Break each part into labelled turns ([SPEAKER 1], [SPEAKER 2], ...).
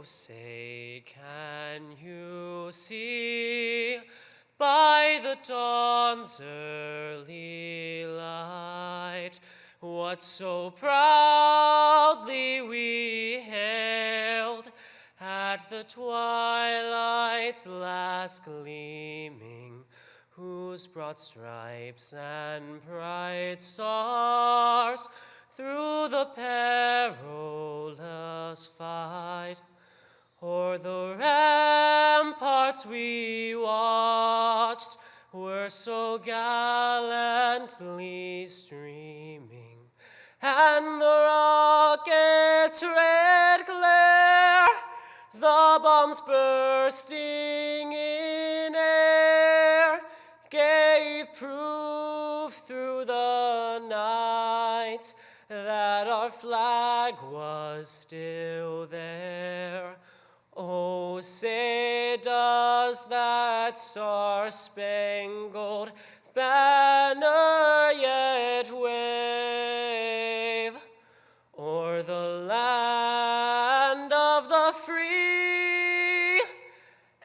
[SPEAKER 1] say, can you see by the dawn's early light what so proudly we hailed at the twilight's last gleaming, whose broad stripes and bright stars through the perilous fight o'er the ramparts we watched were so gallantly streaming, and the rocket's red glare, the bombs bursting in air, gave proof through the night that our flag was still there. Oh, say does that star-spangled banner yet wave o'er the land of the free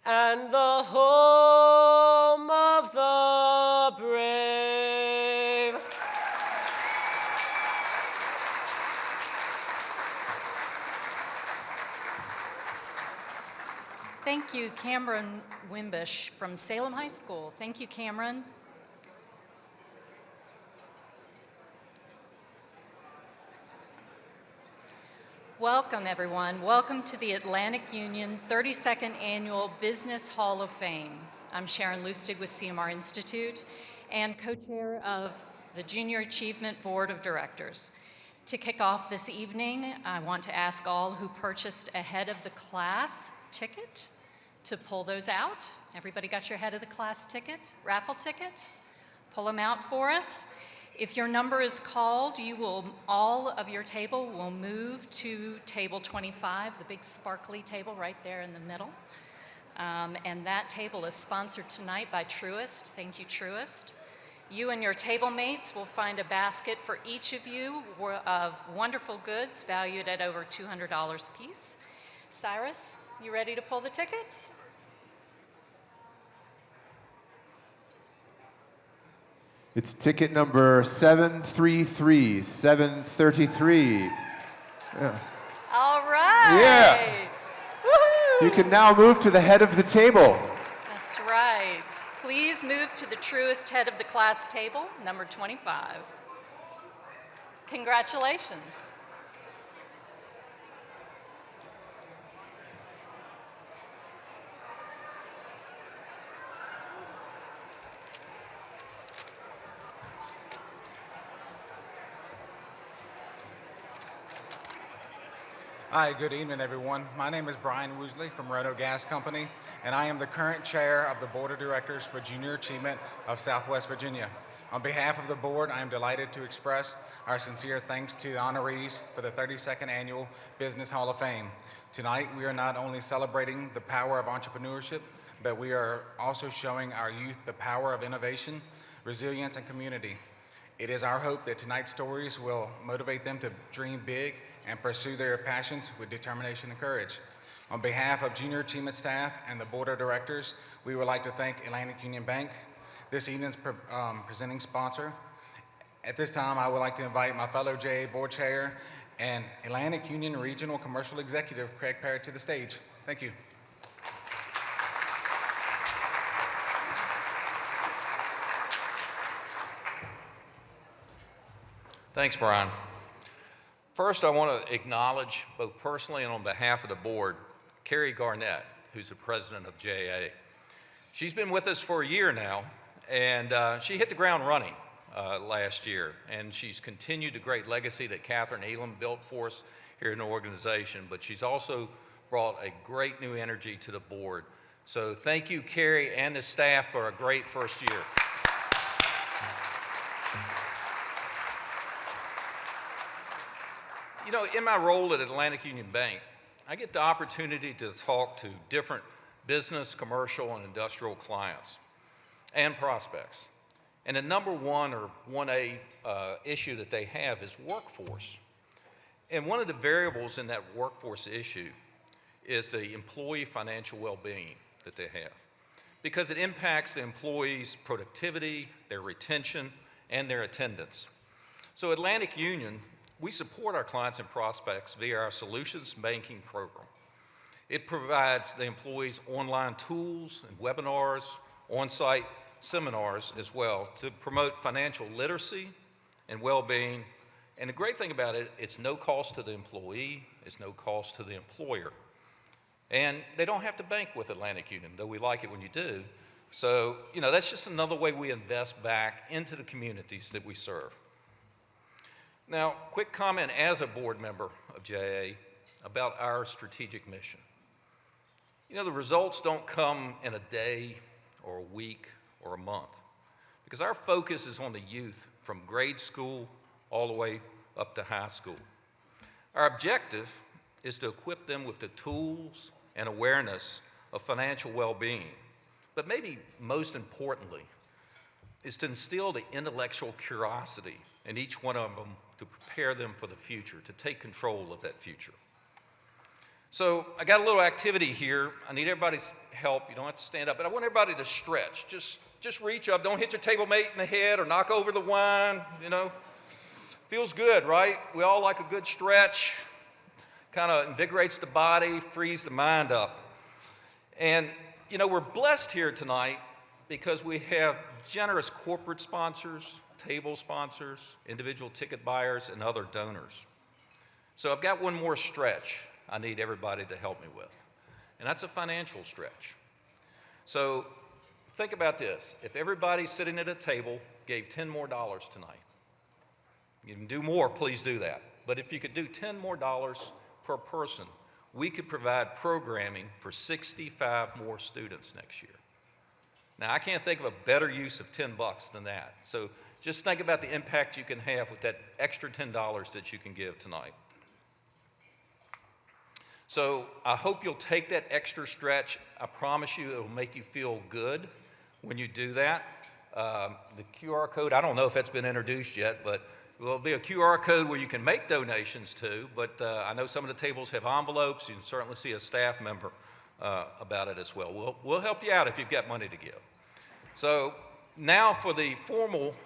[SPEAKER 1] and the home of the brave?
[SPEAKER 2] Thank you, Cameron Wimbish from Salem High School. Thank you, Cameron. Welcome, everyone. Welcome to the Atlantic Union 32nd Annual Business Hall of Fame. I'm Sharon Lustig with CMR Institute and co-chair of the Junior Achievement Board of Directors. To kick off this evening, I want to ask all who purchased a head of the class ticket to pull those out. Everybody got your head of the class ticket, raffle ticket? Pull them out for us. If your number is called, all of your table will move to table 25, the big sparkly table right there in the middle. And that table is sponsored tonight by Truist. Thank you, Truist. You and your table mates will find a basket for each of you of wonderful goods valued at over $200 a piece. Cyrus, you ready to pull the ticket?
[SPEAKER 3] It's ticket number 733, 733. Yeah.
[SPEAKER 2] All right.
[SPEAKER 3] Yeah.
[SPEAKER 2] Woo-hoo.
[SPEAKER 3] You can now move to the head of the table.
[SPEAKER 2] That's right. Please move to the Truist head of the class table, number 25. Congratulations.
[SPEAKER 4] Hi, good evening, everyone. My name is Brian Woosley from Roanoke Gas Company, and I am the current chair of the Board of Directors for Junior Achievement of Southwest Virginia. On behalf of the board, I am delighted to express our sincere thanks to the honorees for the 32nd Annual Business Hall of Fame. Tonight, we are not only celebrating the power of entrepreneurship, but we are also showing our youth the power of innovation, resilience, and community. It is our hope that tonight's stories will motivate them to dream big and pursue their passions with determination and courage. On behalf of Junior Achievement staff and the Board of Directors, we would like to thank Atlantic Union Bank, this evening's presenting sponsor. At this time, I would like to invite my fellow JA Board Chair and Atlantic Union Regional Commercial Executive, Craig Parrott, to the stage. Thank you.
[SPEAKER 5] Thanks, Brian. First, I want to acknowledge, both personally and on behalf of the board, Carrie Garnett, who's the president of JA. She's been with us for a year now, and she hit the ground running last year, and she's continued the great legacy that Catherine Elam built for us here in the organization, but she's also brought a great new energy to the board. So thank you, Carrie, and the staff for a great first year. You know, in my role at Atlantic Union Bank, I get the opportunity to talk to different business, commercial, and industrial clients and prospects. And the number one or 1A issue that they have is workforce. And one of the variables in that workforce issue is the employee financial well-being that they have, because it impacts the employees' productivity, their retention, and their attendance. So Atlantic Union, we support our clients and prospects via our Solutions Banking program. It provides the employees online tools and webinars, on-site seminars as well to promote financial literacy and well-being. And the great thing about it, it's no cost to the employee, it's no cost to the employer. And they don't have to bank with Atlantic Union, though we like it when you do. So, that's just another way we invest back into the communities that we serve. Now, quick comment as a board member of JAA about our strategic mission. The results don't come in a day or a week or a month, because our focus is on the youth from grade school all the way up to high school. Our objective is to equip them with the tools and awareness of financial well-being, but maybe most importantly is to instill the intellectual curiosity in each one of them to prepare them for the future, to take control of that future. So I got a little activity here. I need everybody's help. You don't have to stand up, but I want everybody to stretch. Just reach up. Don't hit your table mate in the head or knock over the wine, Feels good, right? We all like a good stretch. Kind of invigorates the body, frees the mind up. And, we're blessed here tonight because we have generous corporate sponsors, table sponsors, individual ticket buyers, and other donors. So I've got one more stretch I need everybody to help me with, and that's a financial stretch. So think about this. If everybody sitting at a table gave $10 more tonight, you can do more, please do that. But if you could do $10 more per person, we could provide programming for 65 more students next year. Now, I can't think of a better use of $10 than that. So just think about the impact you can have with that extra $10 that you can give tonight. So I hope you'll take that extra stretch. I promise you it'll make you feel good when you do that. The QR code, I don't know if that's been introduced yet, but there'll be a QR code where you can make donations to, but I know some of the tables have envelopes. You can certainly see a staff member about it as well. We'll help you out if you've got money to give. So now for the formal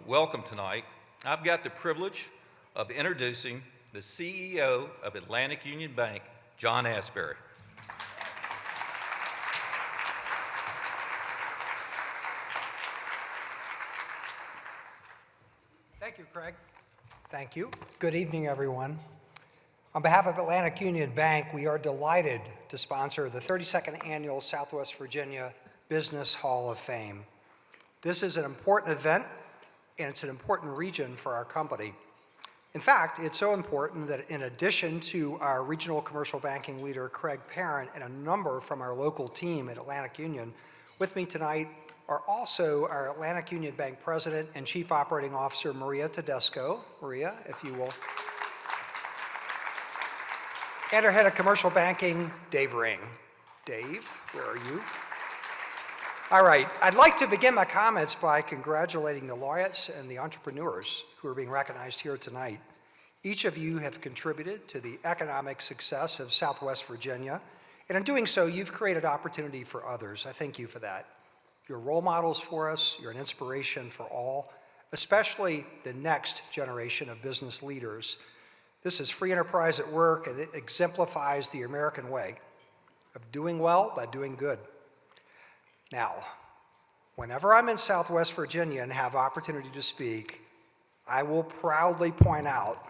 [SPEAKER 5] welcome tonight, I've got the privilege of introducing the CEO of Atlantic Union Bank, John Asbury.
[SPEAKER 6] Thank you, Craig. Thank you. Good evening, everyone. On behalf of Atlantic Union Bank, we are delighted to sponsor the 32nd Annual Southwest Virginia Business Hall of Fame. This is an important event, and it's an important region for our company. In fact, it's so important that in addition to our regional commercial banking leader, Craig Parent, and a number from our local team at Atlantic Union, with me tonight are also our Atlantic Union Bank President and Chief Operating Officer, Maria Tedesco. Maria, if you will. And our Head of Commercial Banking, Dave Ring. Dave, where are you? All right, I'd like to begin my comments by congratulating the laureates and the entrepreneurs who are being recognized here tonight. Each of you have contributed to the economic success of Southwest Virginia, and in doing so, you've created opportunity for others. I thank you for that. You're role models for us, you're an inspiration for all, especially the next generation of business leaders. This is free enterprise at work, and it exemplifies the American way of doing well by doing good. Now, whenever I'm in Southwest Virginia and have opportunity to speak, I will proudly point out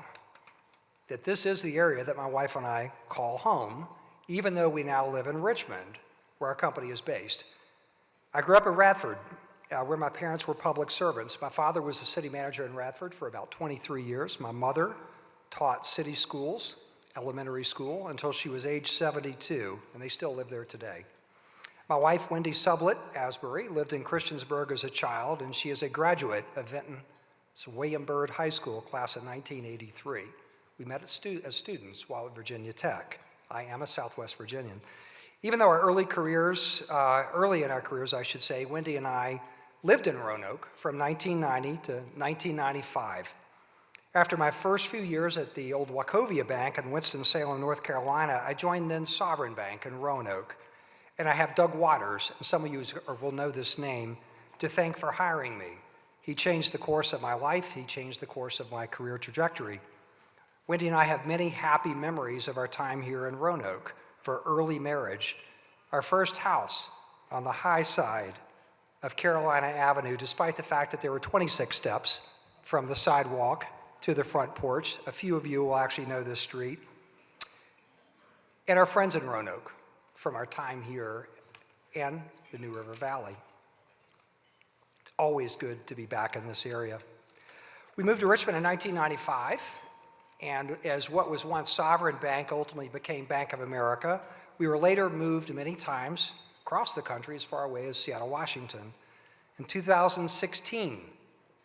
[SPEAKER 6] that this is the area that my wife and I call home, even though we now live in Richmond, where our company is based. I grew up in Radford, where my parents were public servants. My father was a city manager in Radford for about 23 years. My mother taught city schools, elementary school, until she was age 72, and they still live there today. My wife, Wendy Sublett Asbury, lived in Christiansburg as a child, and she is a graduate of Vinton's William Byrd High School, class of 1983. We met as students while at Virginia Tech. I am a Southwest Virginian. Even though our early in our careers, I should say, Wendy and I lived in Roanoke from 1990 to 1995. After my first few years at the old Wachovia Bank in Winston-Salem, North Carolina, I joined then Sovereign Bank in Roanoke. And I have Doug Waters, and some of you will know this name, to thank for hiring me. He changed the course of my life. He changed the course of my career trajectory. Wendy and I have many happy memories of our time here in Roanoke, of our early marriage, our first house on the high side of Carolina Avenue, despite the fact that there were 26 steps from the sidewalk to the front porch. A few of you will actually know this street. And our friends in Roanoke from our time here and the New River Valley. It's always good to be back in this area. We moved to Richmond in 1995, and as what was once Sovereign Bank ultimately became Bank of America, we were later moved many times across the country as far away as Seattle, Washington. In 2016,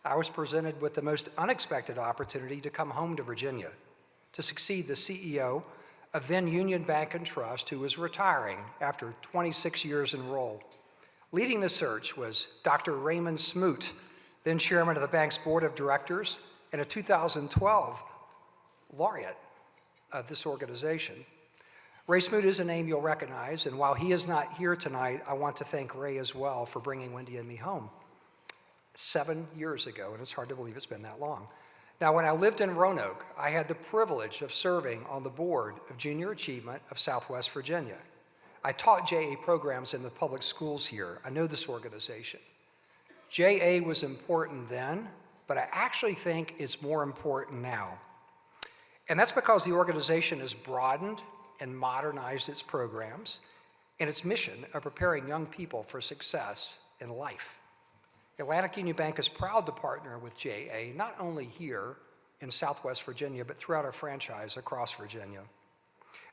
[SPEAKER 6] I was presented with the most unexpected opportunity to come home to Virginia to succeed the CEO of then Union Bank and Trust, who was retiring after 26 years in role. Leading the search was Dr. Raymond Smoot, then chairman of the bank's board of directors and a 2012 laureate of this organization. Ray Smoot is a name you'll recognize, and while he is not here tonight, I want to thank Ray as well for bringing Wendy and me home 7 years ago, and it's hard to believe it's been that long. Now, when I lived in Roanoke, I had the privilege of serving on the board of Junior Achievement of Southwest Virginia. I taught JA programs in the public schools here. I know this organization. JA was important then, but I actually think it's more important now. And that's because the organization has broadened and modernized its programs and its mission of preparing young people for success in life. Atlantic Union Bank is proud to partner with JA, not only here in Southwest Virginia, but throughout our franchise across Virginia.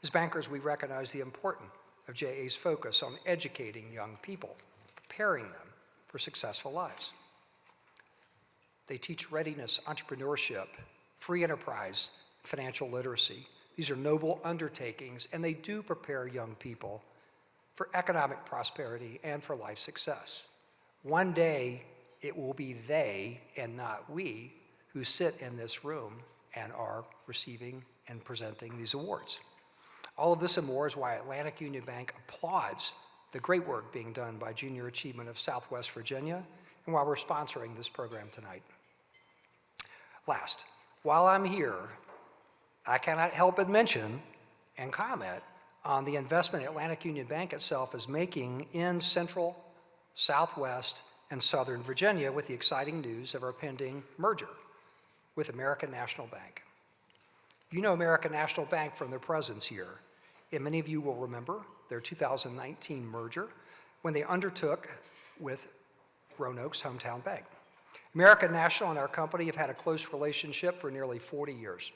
[SPEAKER 6] As bankers, we recognize the importance of JA's focus on educating young people, preparing them for successful lives. They teach readiness, entrepreneurship, free enterprise, financial literacy. These are noble undertakings, and they do prepare young people for economic prosperity and for life success. One day, it will be they and not we who sit in this room and are receiving and presenting these awards. All of this and more is why Atlantic Union Bank applauds the great work being done by Junior Achievement of Southwest Virginia, and why we're sponsoring this program tonight. Last, while I'm here, I cannot help but mention and comment on the investment Atlantic Union Bank itself is making in Central, Southwest, and Southern Virginia with the exciting news of our pending merger with American National Bank. You know American National Bank from their presence here, and many of you will remember their 2019 merger when they undertook with Roanoke's hometown bank. American National and our company have had a close relationship for nearly 40 years,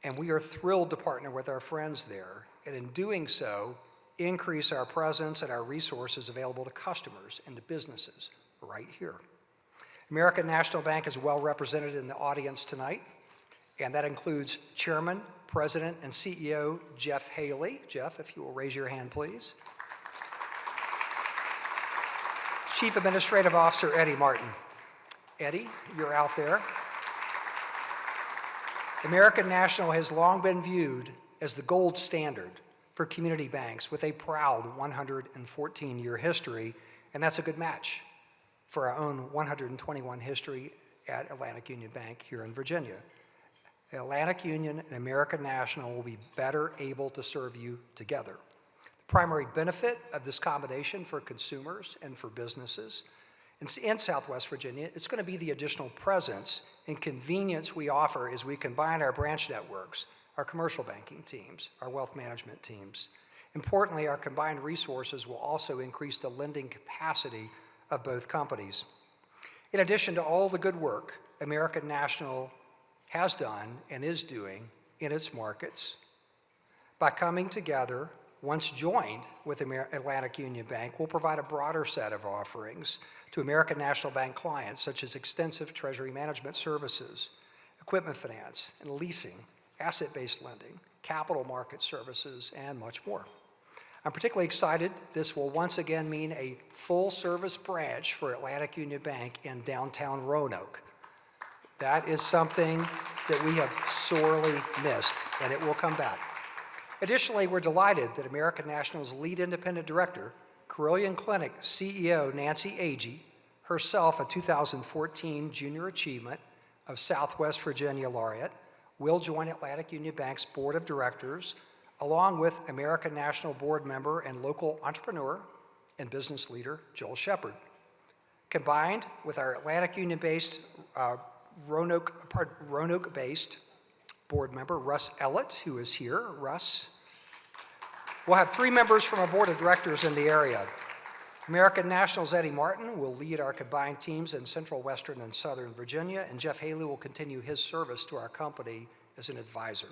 [SPEAKER 6] and we are thrilled to partner with our friends there, and in doing so, increase our presence and our resources available to customers and to businesses right here. American National Bank is well represented in the audience tonight, and that includes Chairman, President, and CEO Jeff Haley. Jeff, if you will raise your hand, please. Chief Administrative Officer Eddie Martin. Eddie, you're out there. American National has long been viewed as the gold standard for community banks with a proud 114-year history, and that's a good match for our own 121 history at Atlantic Union Bank here in Virginia. Atlantic Union and American National will be better able to serve you together. The primary benefit of this combination for consumers and for businesses in Southwest Virginia, it's going to be the additional presence and convenience we offer as we combine our branch networks, our commercial banking teams, our wealth management teams. Importantly, our combined resources will also increase the lending capacity of both companies. In addition to all the good work American National has done and is doing in its markets, by coming together, once joined with Atlantic Union Bank, we'll provide a broader set of offerings to American National Bank clients, such as extensive treasury management services, equipment finance and leasing, asset-based lending, capital market services, and much more. I'm particularly excited this will once again mean a full-service branch for Atlantic Union Bank in downtown Roanoke. That is something that we have sorely missed, and it will come back. Additionally, we're delighted that American National's lead independent director, Carilion Clinic CEO Nancy Agee, herself a 2014 Junior Achievement of Southwest Virginia laureate, will join Atlantic Union Bank's board of directors, along with American National board member and local entrepreneur and business leader Joel Shepard. Combined with our Atlantic Union-based, Roanoke-based board member Russ Ellett, who is here. Russ. We'll have 3 members from our board of directors in the area. American National's Eddie Martin will lead our combined teams in Central, Western, and Southern Virginia, and Jeff Haley will continue his service to our company as an advisor.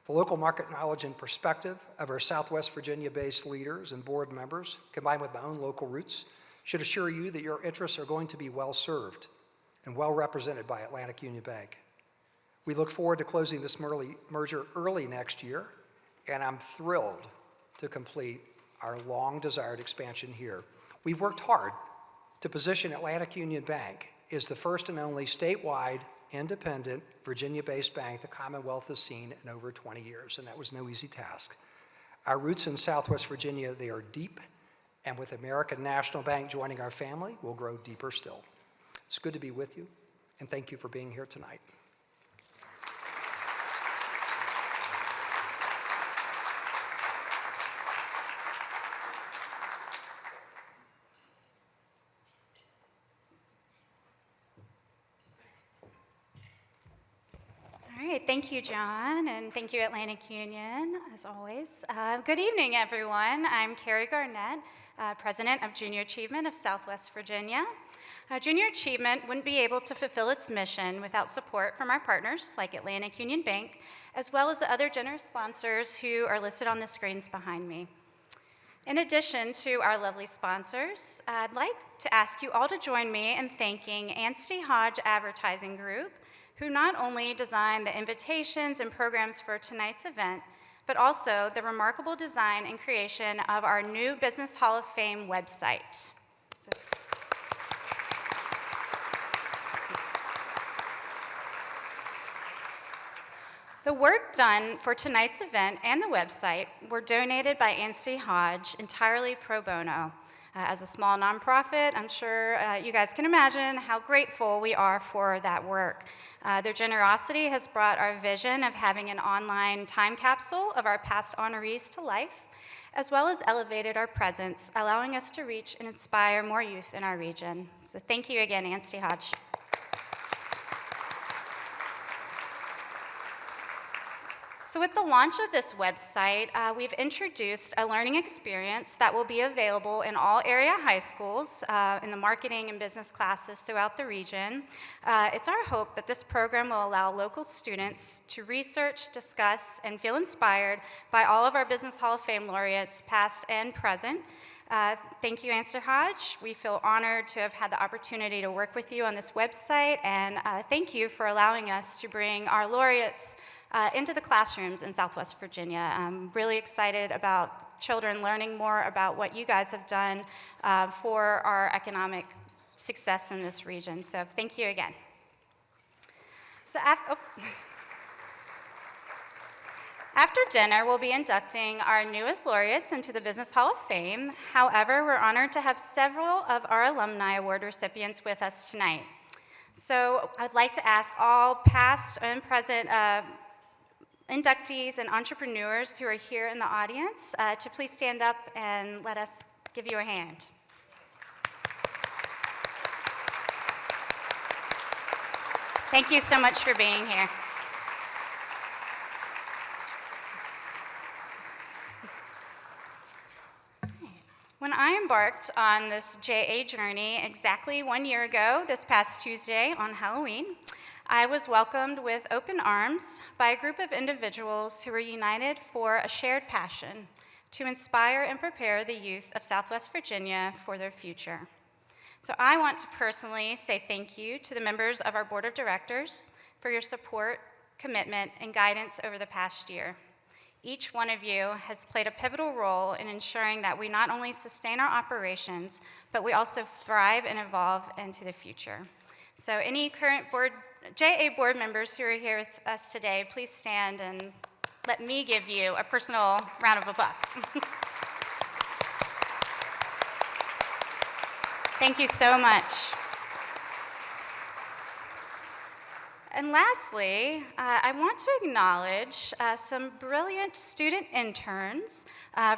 [SPEAKER 6] The local market knowledge and perspective of our Southwest Virginia-based leaders and board members, combined with my own local roots, should assure you that your interests are going to be well served and well represented by Atlantic Union Bank. We look forward to closing this merger early next year, and I'm thrilled to complete our long-desired expansion here. We've worked hard to position Atlantic Union Bank as the first and only statewide, independent, Virginia-based bank the Commonwealth has seen in over 20 years, and that was no easy task. Our roots in Southwest Virginia, they are deep, and with American National Bank joining our family, we'll grow deeper still. It's good to be with you, and thank you for being here tonight.
[SPEAKER 7] All right, thank you, John, and thank you, Atlantic Union, as always. Good evening, everyone. I'm Carrie Garnett, President of Junior Achievement of Southwest Virginia. Junior Achievement wouldn't be able to fulfill its mission without support from our partners, like Atlantic Union Bank, as well as the other generous sponsors who are listed on the screens behind me. In addition to our lovely sponsors, I'd like to ask you all to join me in thanking Anstey Hodge Advertising Group, who not only designed the invitations and programs for tonight's event, but also the remarkable design and creation of our new Business Hall of Fame website. The work done for tonight's event and the website were donated by Anstey Hodge entirely pro bono. As a small nonprofit, I'm sure you guys can imagine how grateful we are for that work. Their generosity has brought our vision of having an online time capsule of our past honorees to life, as well as elevated our presence, allowing us to reach and inspire more youth in our region. So thank you again, Anstey Hodge. So with the launch of this website, we've introduced a learning experience that will be available in all area high schools, in the marketing and business classes throughout the region. It's our hope that this program will allow local students to research, discuss, and feel inspired by all of our Business Hall of Fame laureates, past and present. Thank you, Anstey Hodge. We feel honored to have had the opportunity to work with you on this website, and thank you for allowing us to bring our laureates into the classrooms in Southwest Virginia. I'm really excited about children learning more about what you guys have done for our economic success in this region. So thank you again. So after dinner, we'll be inducting our newest laureates into the Business Hall of Fame. However, we're honored to have several of our Alumni Award recipients with us tonight. So I'd like to ask all past and present inductees and entrepreneurs who are here in the audience to please stand up and let us give you a hand. Thank you so much for being here. When I embarked on this JA journey exactly 1 year ago, this past Tuesday on Halloween, I was welcomed with open arms by a group of individuals who were united for a shared passion to inspire and prepare the youth of Southwest Virginia for their future. So I want to personally say thank you to the members of our board of directors for your support, commitment, and guidance over the past year. Each one of you has played a pivotal role in ensuring that we not only sustain our operations, but we also thrive and evolve into the future. So any current JA board members who are here with us today, please stand and let me give you a personal round of applause. Thank you so much. And lastly, I want to acknowledge some brilliant student interns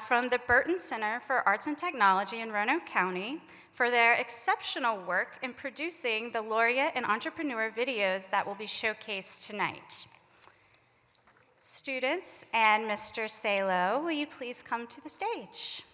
[SPEAKER 7] from the Burton Center for Arts and Technology in Roanoke County for their exceptional work in producing the Laureate and Entrepreneur videos that will be showcased tonight. Students and Mr. Salo, will you please come to the stage?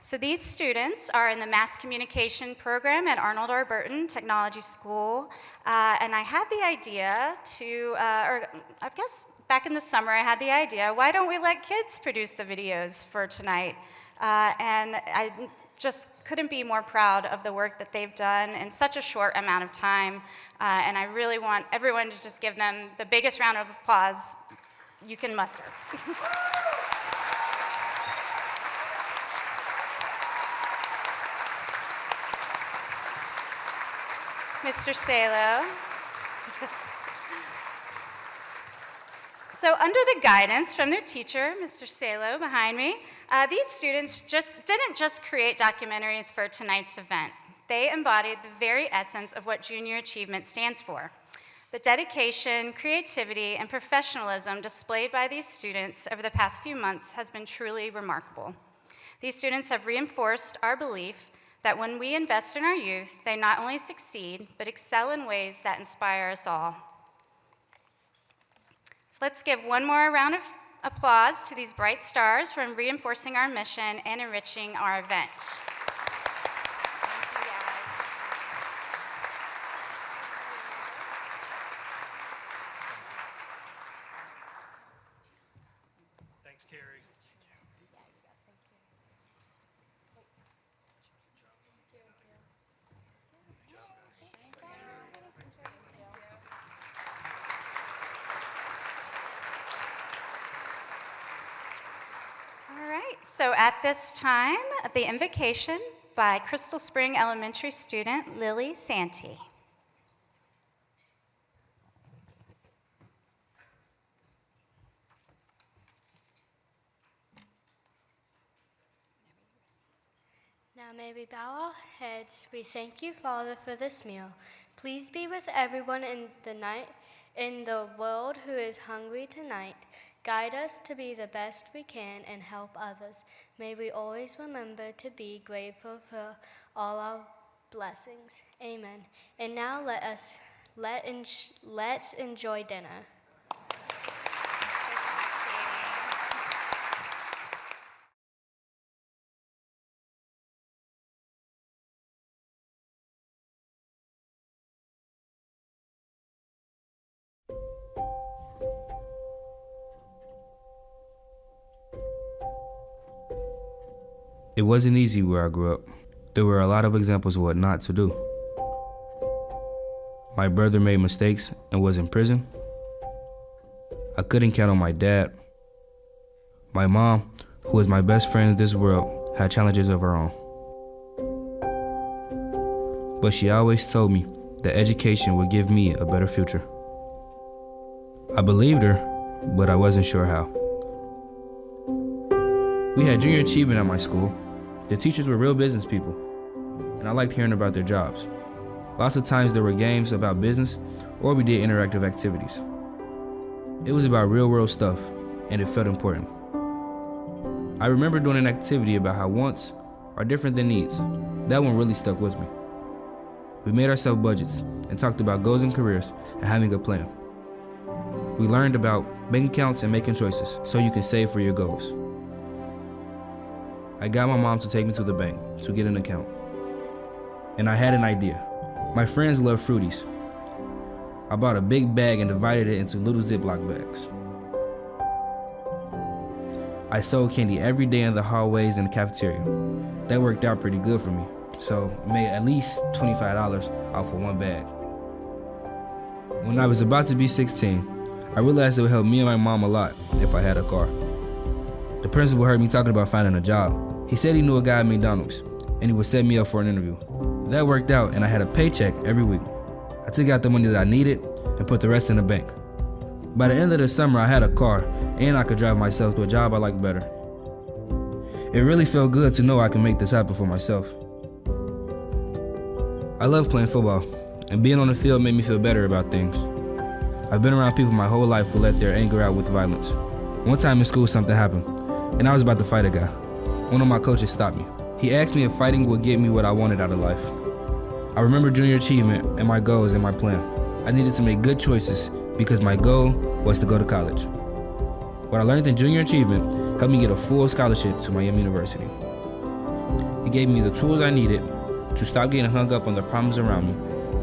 [SPEAKER 7] So these students are in the Mass Communication program at Arnold R. Burton Technology School, and I had the idea to, or I guess back in the summer I had the idea, why don't we let kids produce the videos for tonight? And I just couldn't be more proud of the work that they've done in such a short amount of time, and I really want everyone to just give them the biggest round of applause you can muster. Mr. Salo. So under the guidance from their teacher, Mr. Salo behind me, these students didn't just create documentaries for tonight's event. They embodied the very essence of what junior achievement stands for. The dedication, creativity, and professionalism displayed by these students over the past few months has been truly remarkable. These students have reinforced our belief that when we invest in our youth, they not only succeed, but excel in ways that inspire us all. So let's give one more round of applause to these bright stars for reinforcing our mission and enriching our event. Thank you, guys.
[SPEAKER 1] Thanks, Carrie.
[SPEAKER 7] All right, so at this time, the invocation by Crystal Spring Elementary student Lily Santee.
[SPEAKER 8] Now may we bow our heads. We thank you, Father, for this meal. Please be with everyone in the world who is hungry tonight. Guide us to be the best we can and help others. May we always remember to be grateful for all our blessings. Amen. And now let's enjoy dinner.
[SPEAKER 9] It wasn't easy where I grew up. There were a lot of examples of what not to do. My brother made mistakes and was in prison. I couldn't count on my dad. My mom, who was my best friend in this world, had challenges of her own. But she always told me that education would give me a better future. I believed her, but I wasn't sure how. We had junior achievement at my school. The teachers were real business people, and I liked hearing about their jobs. Lots of times there were games about business, or we did interactive activities. It was about real-world stuff, and it felt important. I remember doing an activity about how wants are different than needs. That one really stuck with me. We made ourselves budgets and talked about goals and careers and having a plan. We learned about bank accounts and making choices so you can save for your goals. I got my mom to take me to the bank to get an account. And I had an idea. My friends love Fruities. I bought a big bag and divided it into little Ziploc bags. I sold candy every day in the hallways and the cafeteria. That worked out pretty good for me, so I made at least $25 off of one bag. When I was about to be 16, I realized it would help me and my mom a lot if I had a car. The principal heard me talking about finding a job. He said he knew a guy at McDonald's, and he would set me up for an interview. That worked out, and I had a paycheck every week. I took out the money that I needed and put the rest in the bank. By the end of the summer, I had a car, and I could drive myself to a job I liked better. It really felt good to know I could make this happen for myself. I love playing football, and being on the field made me feel better about things. I've been around people my whole life who let their anger out with violence. One time in school, something happened, and I was about to fight a guy. One of my coaches stopped me. He asked me if fighting would get me what I wanted out of life. I remember junior achievement and my goals and my plan. I needed to make good choices because my goal was to go to college. What I learned in junior achievement helped me get a full scholarship to Miami University. It gave me the tools I needed to stop getting hung up on the problems around me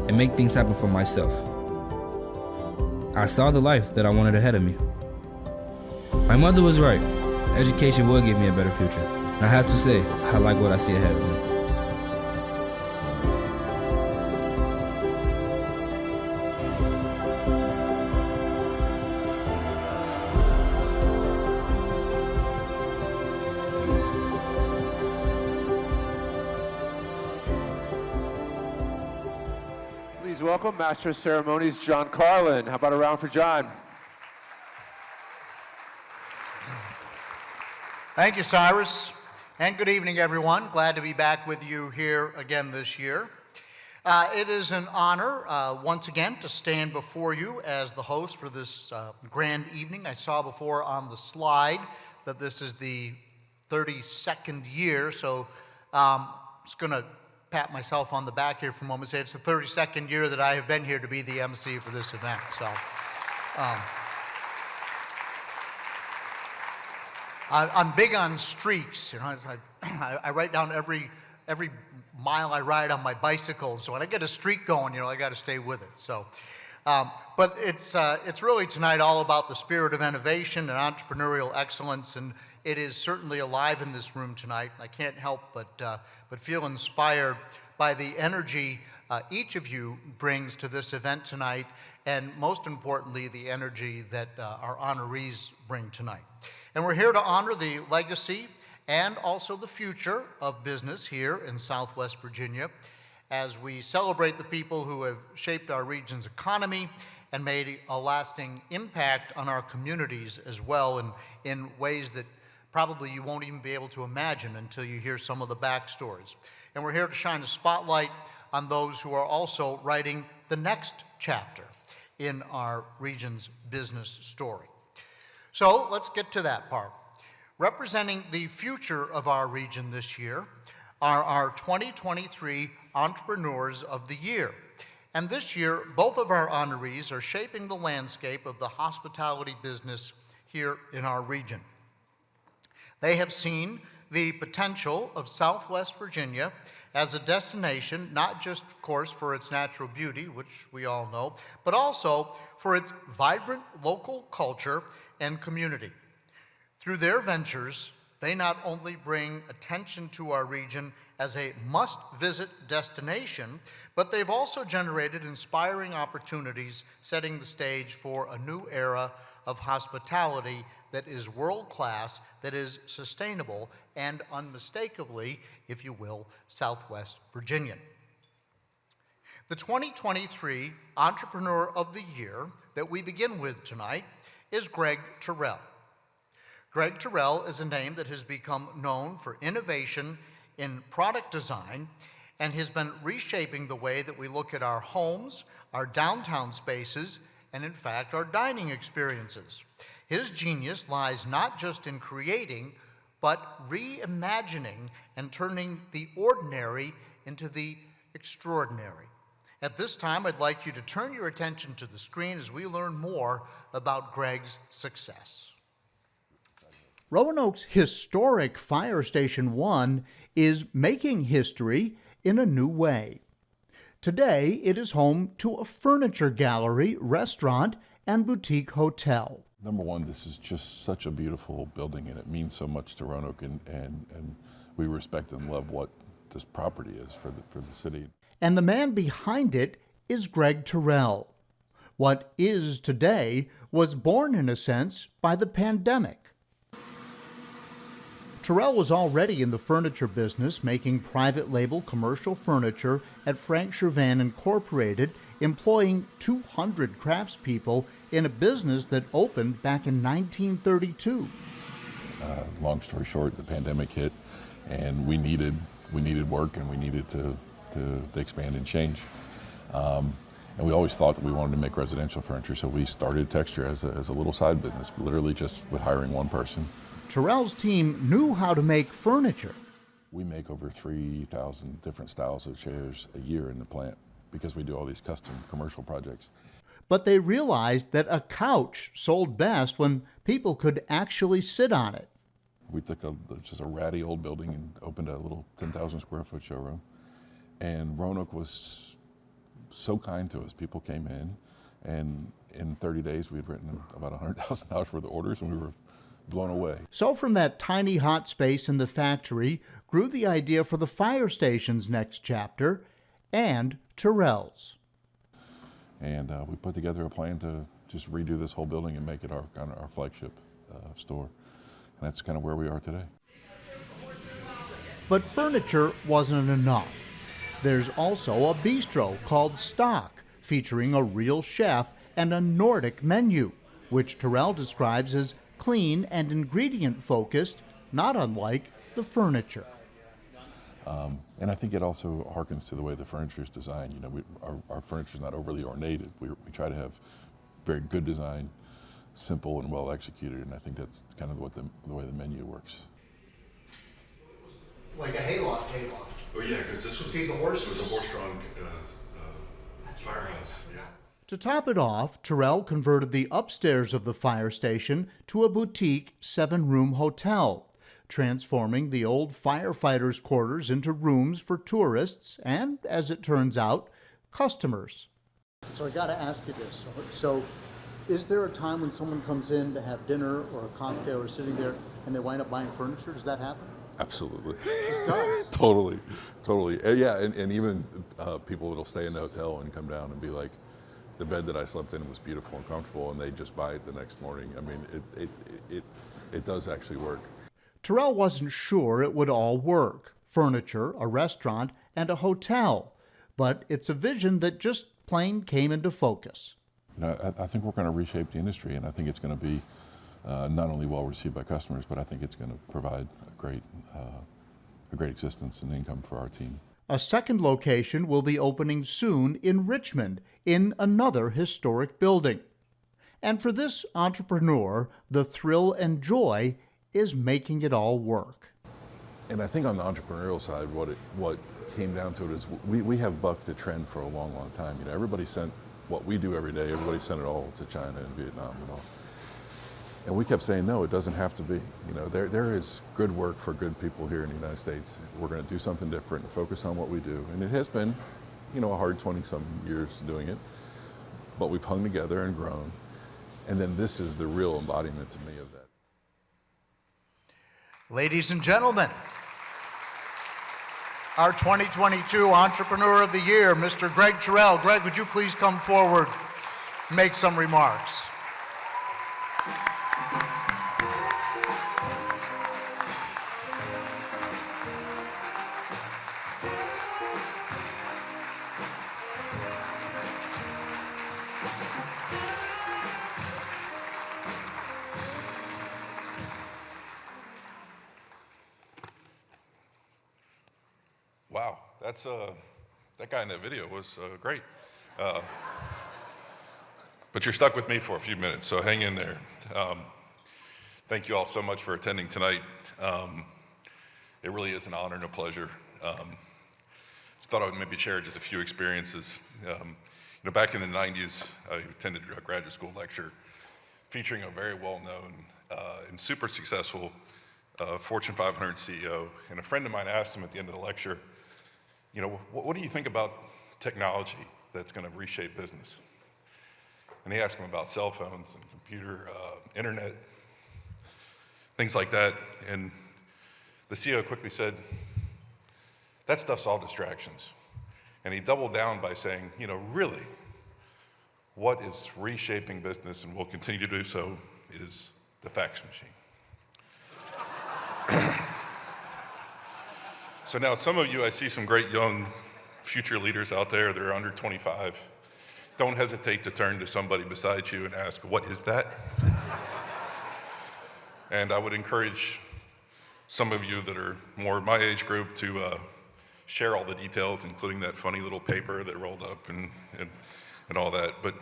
[SPEAKER 9] and make things happen for myself. I saw the life that I wanted ahead of me. My mother was right. Education will give me a better future. And I have to say, I like what I see ahead of me.
[SPEAKER 3] Please welcome Master of Ceremonies, John Carlin. How about a round for John?
[SPEAKER 10] Thank you, Cyrus, and good evening, everyone. Glad to be back with you here again this year. It is an honor, once again, to stand before you as the host for this grand evening. I saw before on the slide that this is the 32nd year, so I'm just going to pat myself on the back here for a moment and say it's the 32nd year that I have been here to be the MC for this event. So. I'm big on streaks. You know, it's like I write down every mile I ride on my bicycle. So when I get a streak going, you know, I got to stay with it. So, but it's really tonight all about the spirit of innovation and entrepreneurial excellence, and it is certainly alive in this room tonight. I can't help but feel inspired by the energy each of you brings to this event tonight, and most importantly, the energy that our honorees bring tonight. And we're here to honor the legacy and also the future of business here in Southwest Virginia as we celebrate the people who have shaped our region's economy and made a lasting impact on our communities as well in ways that probably you won't even be able to imagine until you hear some of the backstories. And we're here to shine a spotlight on those who are also writing the next chapter in our region's business story. So let's get to that part. Representing the future of our region this year are our 2023 Entrepreneurs of the Year. And this year, both of our honorees are shaping the landscape of the hospitality business here in our region. They have seen the potential of Southwest Virginia as a destination, not just, of course, for its natural beauty, which we all know, but also for its vibrant local culture and community. Through their ventures, they not only bring attention to our region as a must-visit destination, but they've also generated inspiring opportunities, setting the stage for a new era of hospitality that is world-class, that is sustainable, and unmistakably, if you will, Southwest Virginian. The 2023 Entrepreneur of the Year that we begin with tonight is Greg Terrell. Greg Terrell is a name that has become known for innovation in product design and has been reshaping the way that we look at our homes, our downtown spaces, and in fact, our dining experiences. His genius lies not just in creating, but reimagining and turning the ordinary into the extraordinary. At this time, I'd like you to turn your attention to the screen as we learn more about Greg's success.
[SPEAKER 11] Roanoke's historic Fire Station 1 is making history in a new way. Today, it is home to a furniture gallery, restaurant, and boutique hotel.
[SPEAKER 12] Number one, this is just such a beautiful building, and it means so much to Roanoke, and we respect and love what this property is for the city.
[SPEAKER 11] And the man behind it is Greg Terrell. What is today was born, in a sense, by the pandemic. Terrell was already in the furniture business, making private label commercial furniture at Frank Chervan Incorporated, employing 200 craftspeople in a business that opened back in 1932.
[SPEAKER 12] Long story short, the pandemic hit, and we needed work, and we needed to expand and change. And we always thought that we wanted to make residential furniture, so we started Texture as a little side business, literally just with hiring one person.
[SPEAKER 11] Terrell's team knew how to make furniture.
[SPEAKER 12] We make over 3,000 different styles of chairs a year in the plant because we do all these custom commercial projects.
[SPEAKER 11] But they realized that a couch sold best when people could actually sit on it.
[SPEAKER 12] We took just a ratty old building and opened a little 10,000 square foot showroom. And Roanoke was so kind to us. People came in, and in 30 days we had written about $100,000 worth of orders, and we were blown away.
[SPEAKER 11] So from that tiny hot space in the factory grew the idea for the fire station's next chapter and Terrell's.
[SPEAKER 12] And we put together a plan to just redo this whole building and make it our flagship store. And that's kind of where we are today.
[SPEAKER 11] But furniture wasn't enough. There's also a bistro called Stock, featuring a real chef and a Nordic menu, which Terrell describes as clean and ingredient-focused, not unlike the furniture.
[SPEAKER 12] And I think it also harkens to the way the furniture is designed. You know, our furniture is not overly ornated. We try to have very good design, simple and well executed, and I think that's kind of the way the menu works.
[SPEAKER 10] Like a hayloft.
[SPEAKER 13] Oh yeah, because this was,
[SPEAKER 10] See the horses?
[SPEAKER 13] it was a horse-drawn firehouse. Yeah.
[SPEAKER 11] To top it off, Terrell converted the upstairs of the fire station to a boutique 7-room hotel, transforming the old firefighters' quarters into rooms for tourists and, as it turns out, customers. So I got to ask you this. So is there a time when someone comes in to have dinner or a cocktail or sitting there and they wind up buying furniture? Does that happen?
[SPEAKER 12] Absolutely.
[SPEAKER 11] It does.
[SPEAKER 12] Totally. Yeah, and even people that'll stay in the hotel and come down and be like, the bed that I slept in was beautiful and comfortable, and they just buy it the next morning. I mean, it does actually work.
[SPEAKER 11] Terrell wasn't sure it would all work. Furniture, a restaurant, and a hotel. But it's a vision that just plain came into focus.
[SPEAKER 12] You know, I think we're going to reshape the industry, and I think it's going to be not only well received by customers, but I think it's going to provide a great existence and income for our team.
[SPEAKER 11] A second location will be opening soon in Richmond, in another historic building. And for this entrepreneur, the thrill and joy is making it all work.
[SPEAKER 12] And I think on the entrepreneurial side, what came down to it is we have bucked the trend for a long, long time. You know, everybody sent what we do every day, everybody sent it all to China and Vietnam and all. And we kept saying, no, it doesn't have to be. You know, there is good work for good people here in the United States. We're going to do something different and focus on what we do. And it has been, you know, a hard 20-some years doing it, but we've hung together and grown. And then this is the real embodiment to me of that.
[SPEAKER 10] Ladies and gentlemen, our 2022 Entrepreneur of the Year, Mr. Greg Terrell. Greg, would you please come forward and make some remarks?
[SPEAKER 13] Wow, that guy in that video was great. But you're stuck with me for a few minutes, so hang in there. Thank you all so much for attending tonight. It really is an honor and a pleasure. Just thought I would maybe share just a few experiences. You know, back in the 90s, I attended a graduate school lecture featuring a very well-known and super successful Fortune 500 CEO. And a friend of mine asked him at the end of the lecture, you know, what do you think about technology that's going to reshape business? And he asked him about cell phones and computer, internet, things like that. And the CEO quickly said, that stuff's all distractions. And he doubled down by saying, you know, really, what is reshaping business and will continue to do so is the fax machine. So now some of you, I see some great young future leaders out there that are under 25. Don't hesitate to turn to somebody beside you and ask, what is that? And I would encourage some of you that are more my age group to share all the details, including that funny little paper that rolled up and all that. But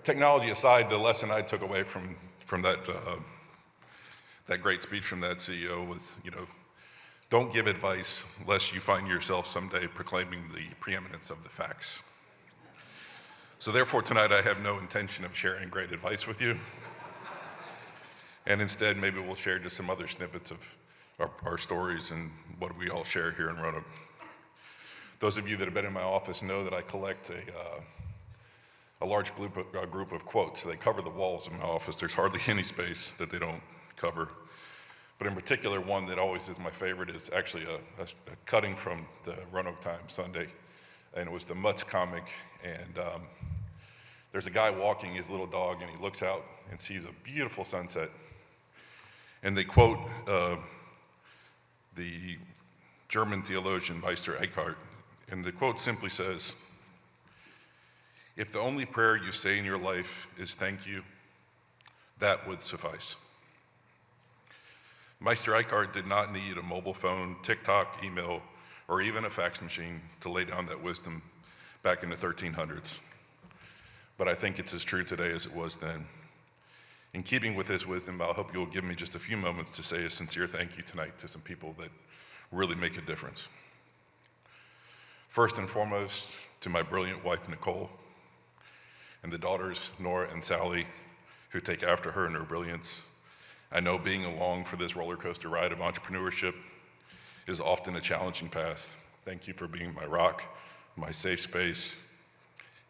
[SPEAKER 13] technology aside, the lesson I took away from that great speech from that CEO was, don't give advice lest you find yourself someday proclaiming the preeminence of the facts. So therefore, tonight I have no intention of sharing great advice with you. And instead, maybe we'll share just some other snippets of our stories and what we all share here in Roanoke. Those of you that have been in my office know that I collect a large group of quotes. They cover the walls of my office. There's hardly any space that they don't cover. But in particular, one that always is my favorite is actually a cutting from the Roanoke Times Sunday. And it was the Mutz comic. And there's a guy walking his little dog, and he looks out and sees a beautiful sunset. And they quote the German theologian Meister Eckhart. And the quote simply says, "If the only prayer you say in your life is thank you, that would suffice." Meister Eckhart did not need a mobile phone, TikTok, email, or even a fax machine to lay down that wisdom back in the 1300s. But I think it's as true today as it was then. In keeping with his wisdom, I hope you'll give me just a few moments to say a sincere thank you tonight to some people that really make a difference. First and foremost, to my brilliant wife, Nicole, and the daughters, Nora and Sally, who take after her in her brilliance. I know being along for this roller coaster ride of entrepreneurship is often a challenging path. Thank you for being my rock, my safe space,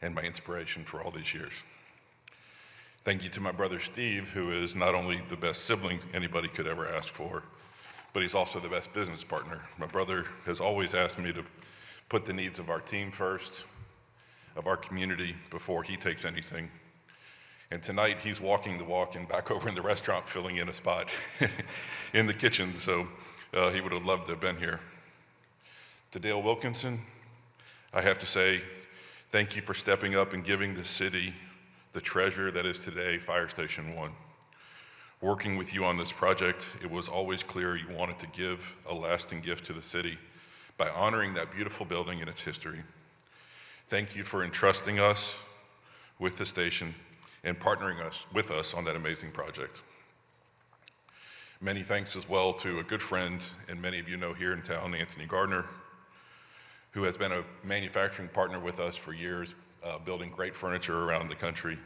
[SPEAKER 13] and my inspiration for all these years. Thank you to my brother Steve, who is not only the best sibling anybody could ever ask for, but he's also the best business partner. My brother has always asked me to put the needs of our team first, of our community, before he takes anything. And tonight he's walking the walk and back over in the restaurant filling in a spot in the kitchen, so he would have loved to have been here. To Dale Wilkinson, I have to say thank you for stepping up and giving the city the treasure that is today Fire Station 1. Working with you on this project, it was always clear you wanted to give a lasting gift to the city by honoring that beautiful building and its history. Thank you for entrusting us with the station and partnering with us on that amazing project. Many thanks as well to a good friend, and many of you know here in town, Anthony Gardner, who has been a manufacturing partner with us for years, building great furniture around the country,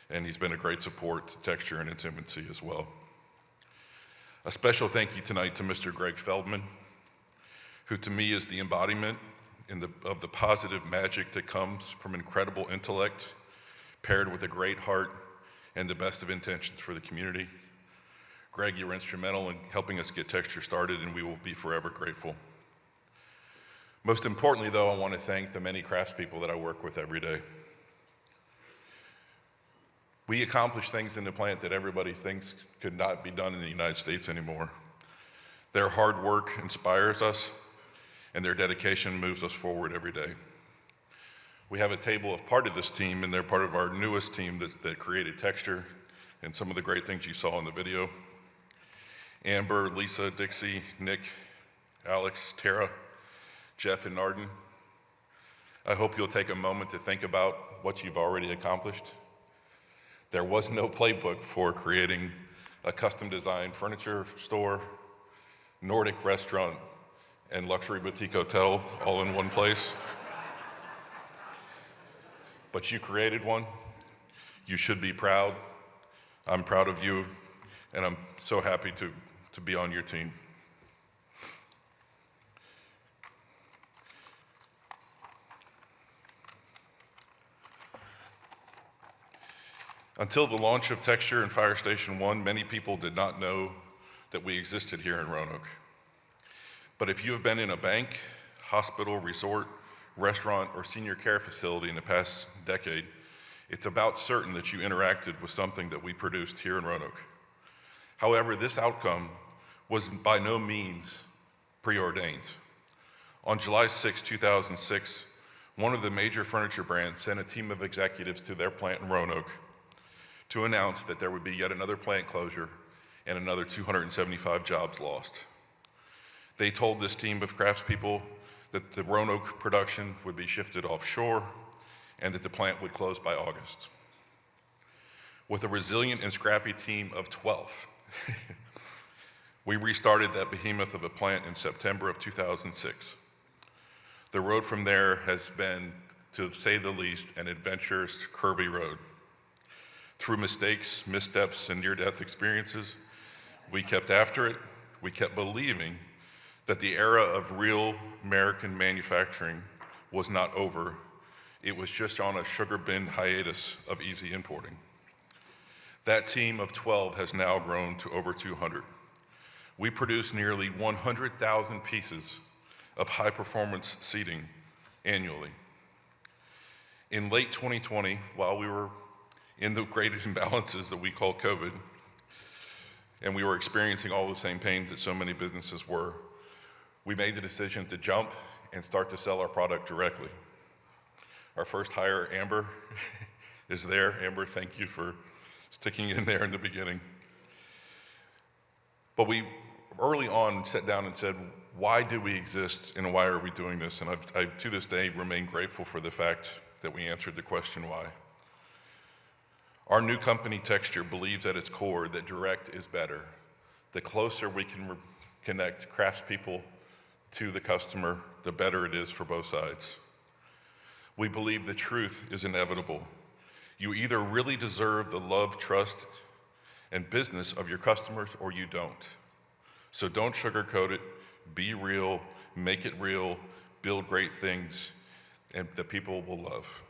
[SPEAKER 13] and he's been a great support to Texture and its infancy as well. A special thank you tonight to Mr. Greg Feldman, who to me is the embodiment of the positive magic that comes from incredible intellect paired with a great heart and the best of intentions for the community. Greg, you were instrumental in helping us get Texture started, and we will be forever grateful. Most importantly, though, I want to thank the many craftspeople that I work with every day. We accomplish things in the plant that everybody thinks could not be done in the United States anymore. Their hard work inspires us, and their dedication moves us forward every day. We have a table of part of this team, and they're part of our newest team that created Texture and some of the great things you saw in the video. Amber, Lisa, Dixie, Nick, Alex, Tara, Jeff, and Narden. I hope you'll take a moment to think about what you've already accomplished. There was no playbook for creating a custom designed furniture store, Nordic restaurant, and luxury boutique hotel all in one place. But you created one. You should be proud. I'm proud of you, and I'm so happy to be on your team. Until the launch of Texture and Fire Station 1, many people did not know that we existed here in Roanoke. But if you have been in a bank, hospital, resort, restaurant, or senior care facility in the past decade, it's about certain that you interacted with something that we produced here in Roanoke. However, this outcome was by no means preordained. On July 6, 2006, one of the major furniture brands sent a team of executives to their plant in Roanoke to announce that there would be yet another plant closure and another 275 jobs lost. They told this team of craftspeople that the Roanoke production would be shifted offshore and that the plant would close by August. With a resilient and scrappy team of 12, we restarted that behemoth of a plant in September of 2006. The road from there has been, to say the least, an adventurous, curvy road. Through mistakes, missteps, and near-death experiences, we kept after it. We kept believing that the era of real American manufacturing was not over. It was just on a sugar bin hiatus of easy importing. That team of 12 has now grown to over 200. We produce nearly 100,000 pieces of high-performance seating annually. In late 2020, while we were in the great imbalances that we call COVID, and we were experiencing all the same pains that so many businesses were, we made the decision to jump and start to sell our product directly. Our first hire, Amber, is there. Amber, thank you for sticking in there in the beginning. But we early on sat down and said, why do we exist and why are we doing this? And I to this day, remain grateful for the fact that we answered the question why. Our new company, Texture, believes at its core that direct is better. The closer we can connect craftspeople to the customer, the better it is for both sides. We believe the truth is inevitable. You either really deserve the love, trust, and business of your customers or you don't. So don't sugarcoat it, be real, make it real, build great things, and that people will love.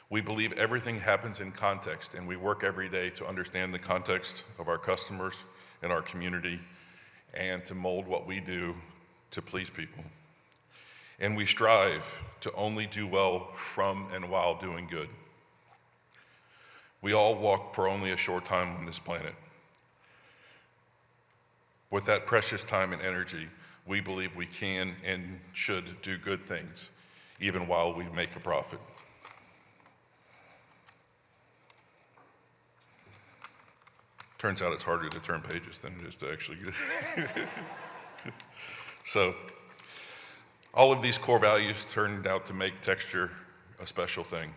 [SPEAKER 13] We believe everything happens in context, and we work every day to understand the context of our customers and our community and to mold what we do to please people. And we strive to only do well from and while doing good. We all walk for only a short time on this planet. With that precious time and energy, we believe we can and should do good things, even while we make a profit. Turns out it's harder to turn pages than it is to actually get it. So, all of these core values turned out to make Texture a special thing.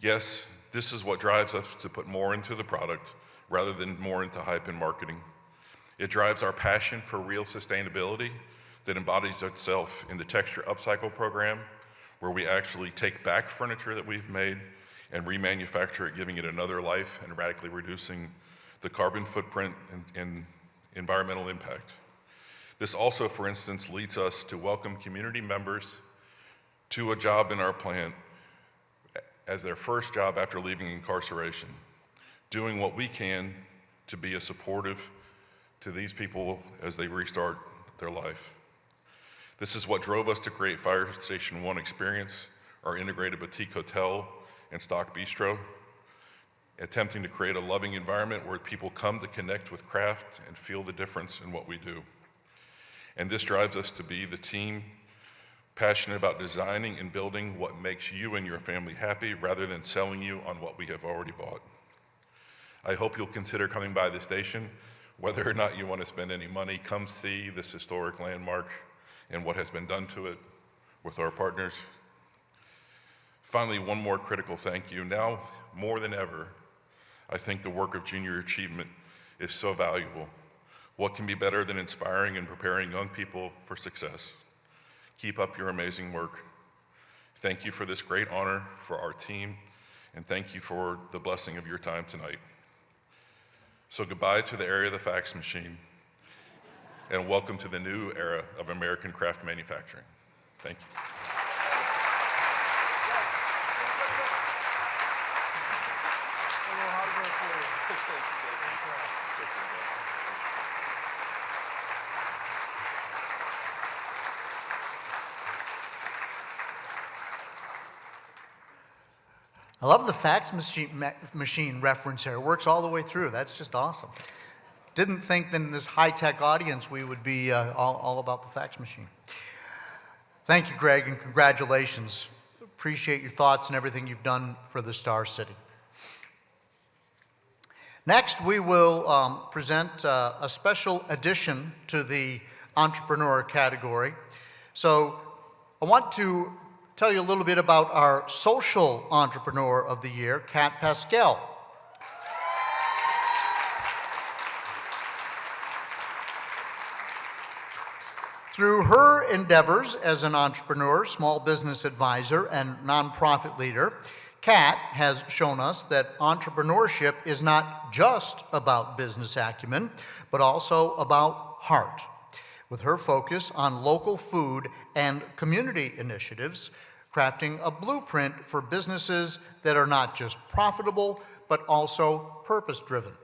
[SPEAKER 13] Yes, this is what drives us to put more into the product rather than more into hype and marketing. It drives our passion for real sustainability that embodies itself in the Texture Upcycle program, where we actually take back furniture that we've made and remanufacture it, giving it another life and radically reducing the carbon footprint and environmental impact. This also, for instance, leads us to welcome community members to a job in our plant as their first job after leaving incarceration, doing what we can to be a supportive to these people as they restart their life. This is what drove us to create Fire Station 1 Experience, our integrated boutique hotel and stock bistro, attempting to create a loving environment where people come to connect with craft and feel the difference in what we do. And this drives us to be the team passionate about designing and building what makes you and your family happy rather than selling you on what we have already bought. I hope you'll consider coming by the station. Whether or not you want to spend any money, come see this historic landmark and what has been done to it with our partners. Finally, one more critical thank you. Now, more than ever, I think the work of junior achievement is so valuable. What can be better than inspiring and preparing young people for success? Keep up your amazing work. Thank you for this great honor for our team, and thank you for the blessing of your time tonight. So goodbye to the era of the fax machine, and welcome to the new era of American craft manufacturing. Thank you.
[SPEAKER 10] I love the fax machine reference here. It works all the way through. That's just awesome. Didn't think that in this high-tech audience we would be all about the fax machine. Thank you, Greg, and congratulations. Appreciate your thoughts and everything you've done for the Star City. Next, we will present a special addition to the entrepreneur category. So I want to tell you a little bit about our social entrepreneur of the year, Kat Pascal. Through her endeavors as an entrepreneur, small business advisor, and nonprofit leader, Kat has shown us that entrepreneurship is not just about business acumen, but also about heart. With her focus on local food and community initiatives, crafting a blueprint for businesses that are not just profitable, but also purpose-driven.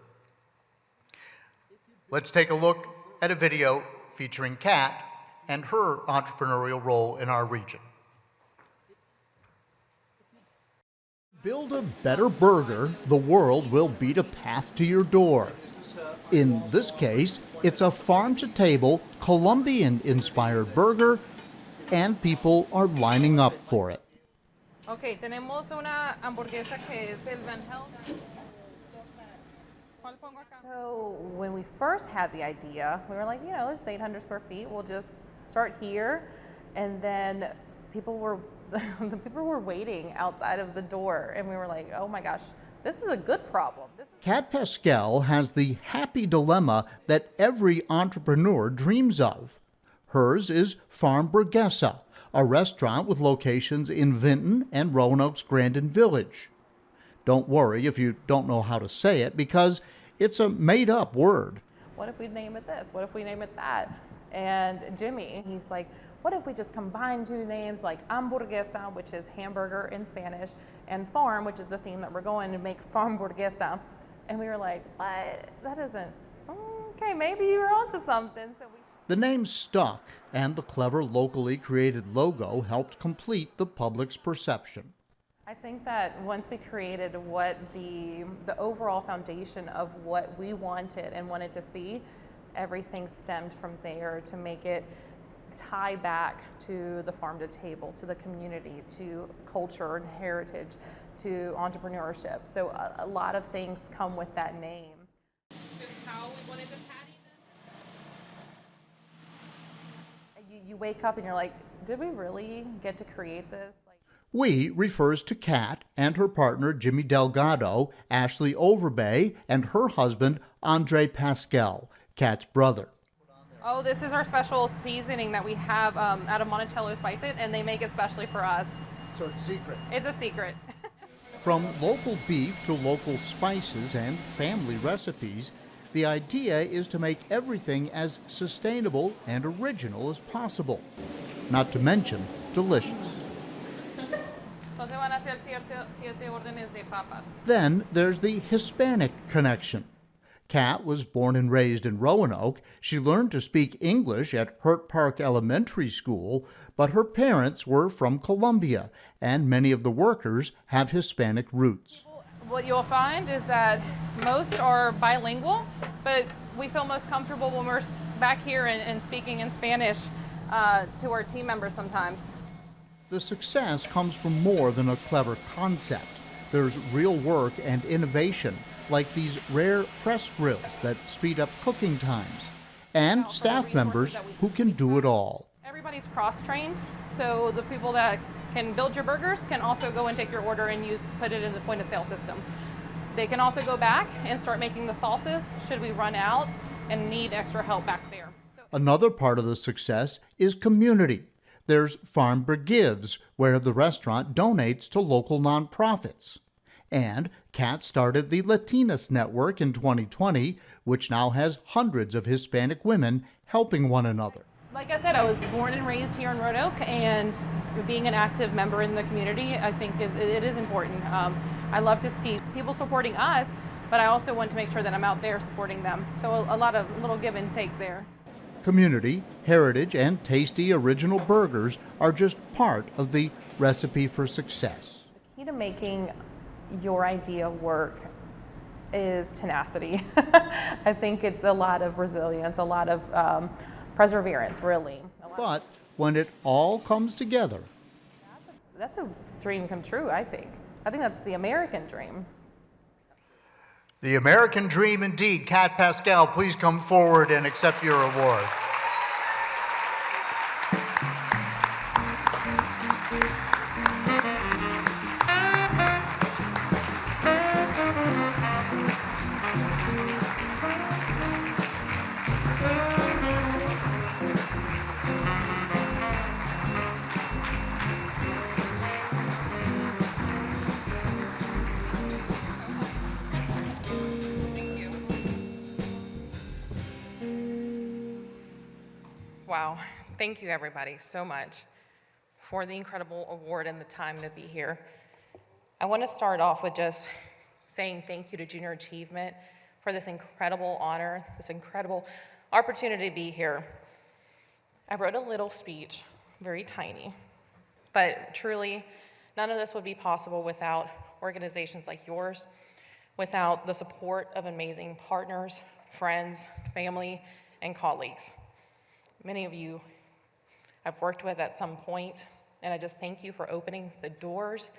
[SPEAKER 10] Let's take a look at a video featuring Kat and her entrepreneurial role in our region.
[SPEAKER 11] Build a better burger, the world will beat a path to your door. In this case, it's a farm-to-table, Colombian-inspired burger, and people are lining up for it.
[SPEAKER 14] Okay, tenemos una hamburguesa que es el Van Helsing. So when we first had the idea, we were like, you know, it's 800 square feet. We'll just start here, and then people were the people were waiting outside of the door, and we were like, oh my gosh, this is a good problem.
[SPEAKER 11] Kat Pascal has the happy dilemma that every entrepreneur dreams of. Hers is Farm Burguesa, a restaurant with locations in Vinton and Roanoke's Grandin Village. Don't worry if you don't know how to say it, because it's a made-up word.
[SPEAKER 14] What if we name it this? What if we name it that? And Jimmy, he's like, what if we just combine two names like hamburguesa, which is hamburger in Spanish, and farm, which is the theme that we're going to make Farm Burguesa. And we were like, what? That isn't, okay, maybe you're onto something. So
[SPEAKER 11] the name stuck, and the clever locally created logo helped complete the public's perception.
[SPEAKER 14] I think that once we created what the overall foundation of what we wanted and wanted to see, everything stemmed from there to make it tie back to the farm to table, to the community, to culture and heritage, to entrepreneurship. So a lot of things come with that name. How we wanted to patty them. You wake up and you're like, did we really get to create this?
[SPEAKER 11] We refers to Kat and her partner Jimmy Delgado, Ashley Overbay, and her husband Andre Pascal, Kat's brother.
[SPEAKER 14] Oh, this is our special seasoning that we have out of Monticello Spice It, and they make it specially for us.
[SPEAKER 11] So it's secret.
[SPEAKER 14] It's a secret.
[SPEAKER 11] From local beef to local spices and family recipes, the idea is to make everything as sustainable and original as possible, not to mention delicious. Then there's the Hispanic connection. Kat was born and raised in Roanoke. She learned to speak English at Hurt Park Elementary School, but her parents were from Colombia, and many of the workers have Hispanic roots.
[SPEAKER 14] What you'll find is that most are bilingual, but we feel most comfortable when we're back here and speaking in Spanish to our team members sometimes.
[SPEAKER 11] The success comes from more than a clever concept. There's real work and innovation, like these rare press grills that speed up cooking times, and staff members who can do it all.
[SPEAKER 14] Everybody's cross-trained, so the people that can build your burgers can also go and take your order and put it in the point-of-sale system. They can also go back and start making the sauces should we run out and need extra help back there.
[SPEAKER 11] Another part of the success is community. There's Farm Burgives, where the restaurant donates to local nonprofits. And Kat started the Latinas Network in 2020, which now has hundreds of Hispanic women helping one another.
[SPEAKER 14] Like I said, I was born and raised here in Roanoke, and being an active member in the community, I think it is important. I love to see people supporting us, but I also want to make sure that I'm out there supporting them. So a lot of little give and take there.
[SPEAKER 11] Community, heritage, and tasty original burgers are just part of the recipe for success.
[SPEAKER 14] The key to making your idea work is tenacity. I think it's a lot of resilience, a lot of perseverance, really.
[SPEAKER 11] But when it all comes together,
[SPEAKER 14] That's a dream come true, I think. I think that's the American dream.
[SPEAKER 10] The American dream indeed. Kat Pascal, please come forward and accept your award.
[SPEAKER 15] Wow, thank you everybody so much for the incredible award and the time to be here. I want to start off with just saying thank you to Junior Achievement for this incredible honor, this incredible opportunity to be here. I wrote a little speech, very tiny, but truly none of this would be possible without organizations like yours, without the support of amazing partners, friends, family, and colleagues. Many of you I've worked with at some point, and I just thank you for opening the doors.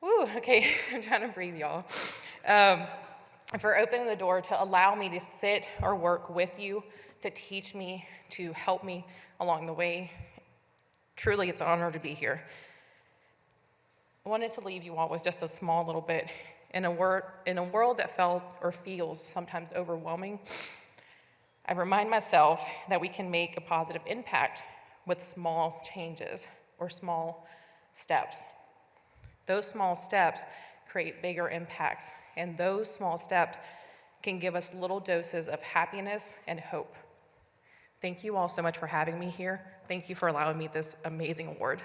[SPEAKER 15] Woo, okay, I'm trying to breathe, y'all. For opening the door to allow me to sit or work with you, to teach me, to help me along the way. Truly, it's an honor to be here. I wanted to leave you all with just a small little bit. In a world that felt or feels sometimes overwhelming, I remind myself that we can make a positive impact with small changes or small steps. Those small steps create bigger impacts, and those small steps can give us little doses of happiness and hope. Thank you all so much for having me here. Thank you for allowing me this amazing award.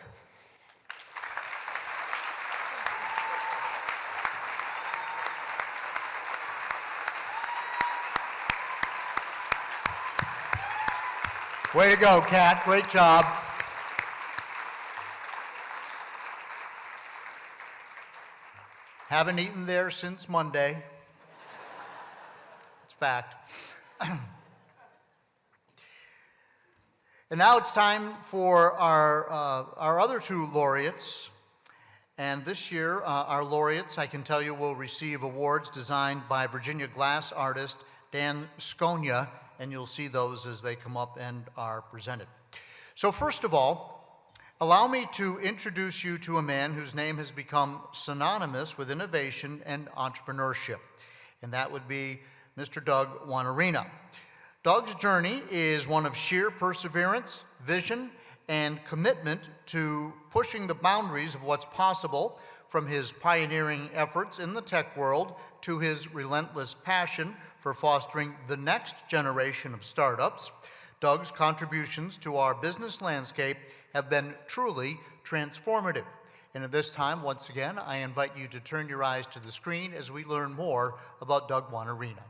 [SPEAKER 10] Way to go, Kat. Great job. Haven't eaten there since Monday. It's fact. And now it's time for our other two laureates. And this year, our laureates, I can tell you, will receive awards designed by Virginia glass artist Dan Sconia, and you'll see those as they come up and are presented. So first of all, allow me to introduce you to a man whose name has become synonymous with innovation and entrepreneurship, and that would be Mr. Doug Wanarina. Doug's journey is one of sheer perseverance, vision, and commitment to pushing the boundaries of what's possible, from his pioneering efforts in the tech world to his relentless passion for fostering the next generation of startups. Doug's contributions to our business landscape have been truly transformative. And at this time, once again, I invite you to turn your eyes to the screen as we learn more about Doug Wanarina.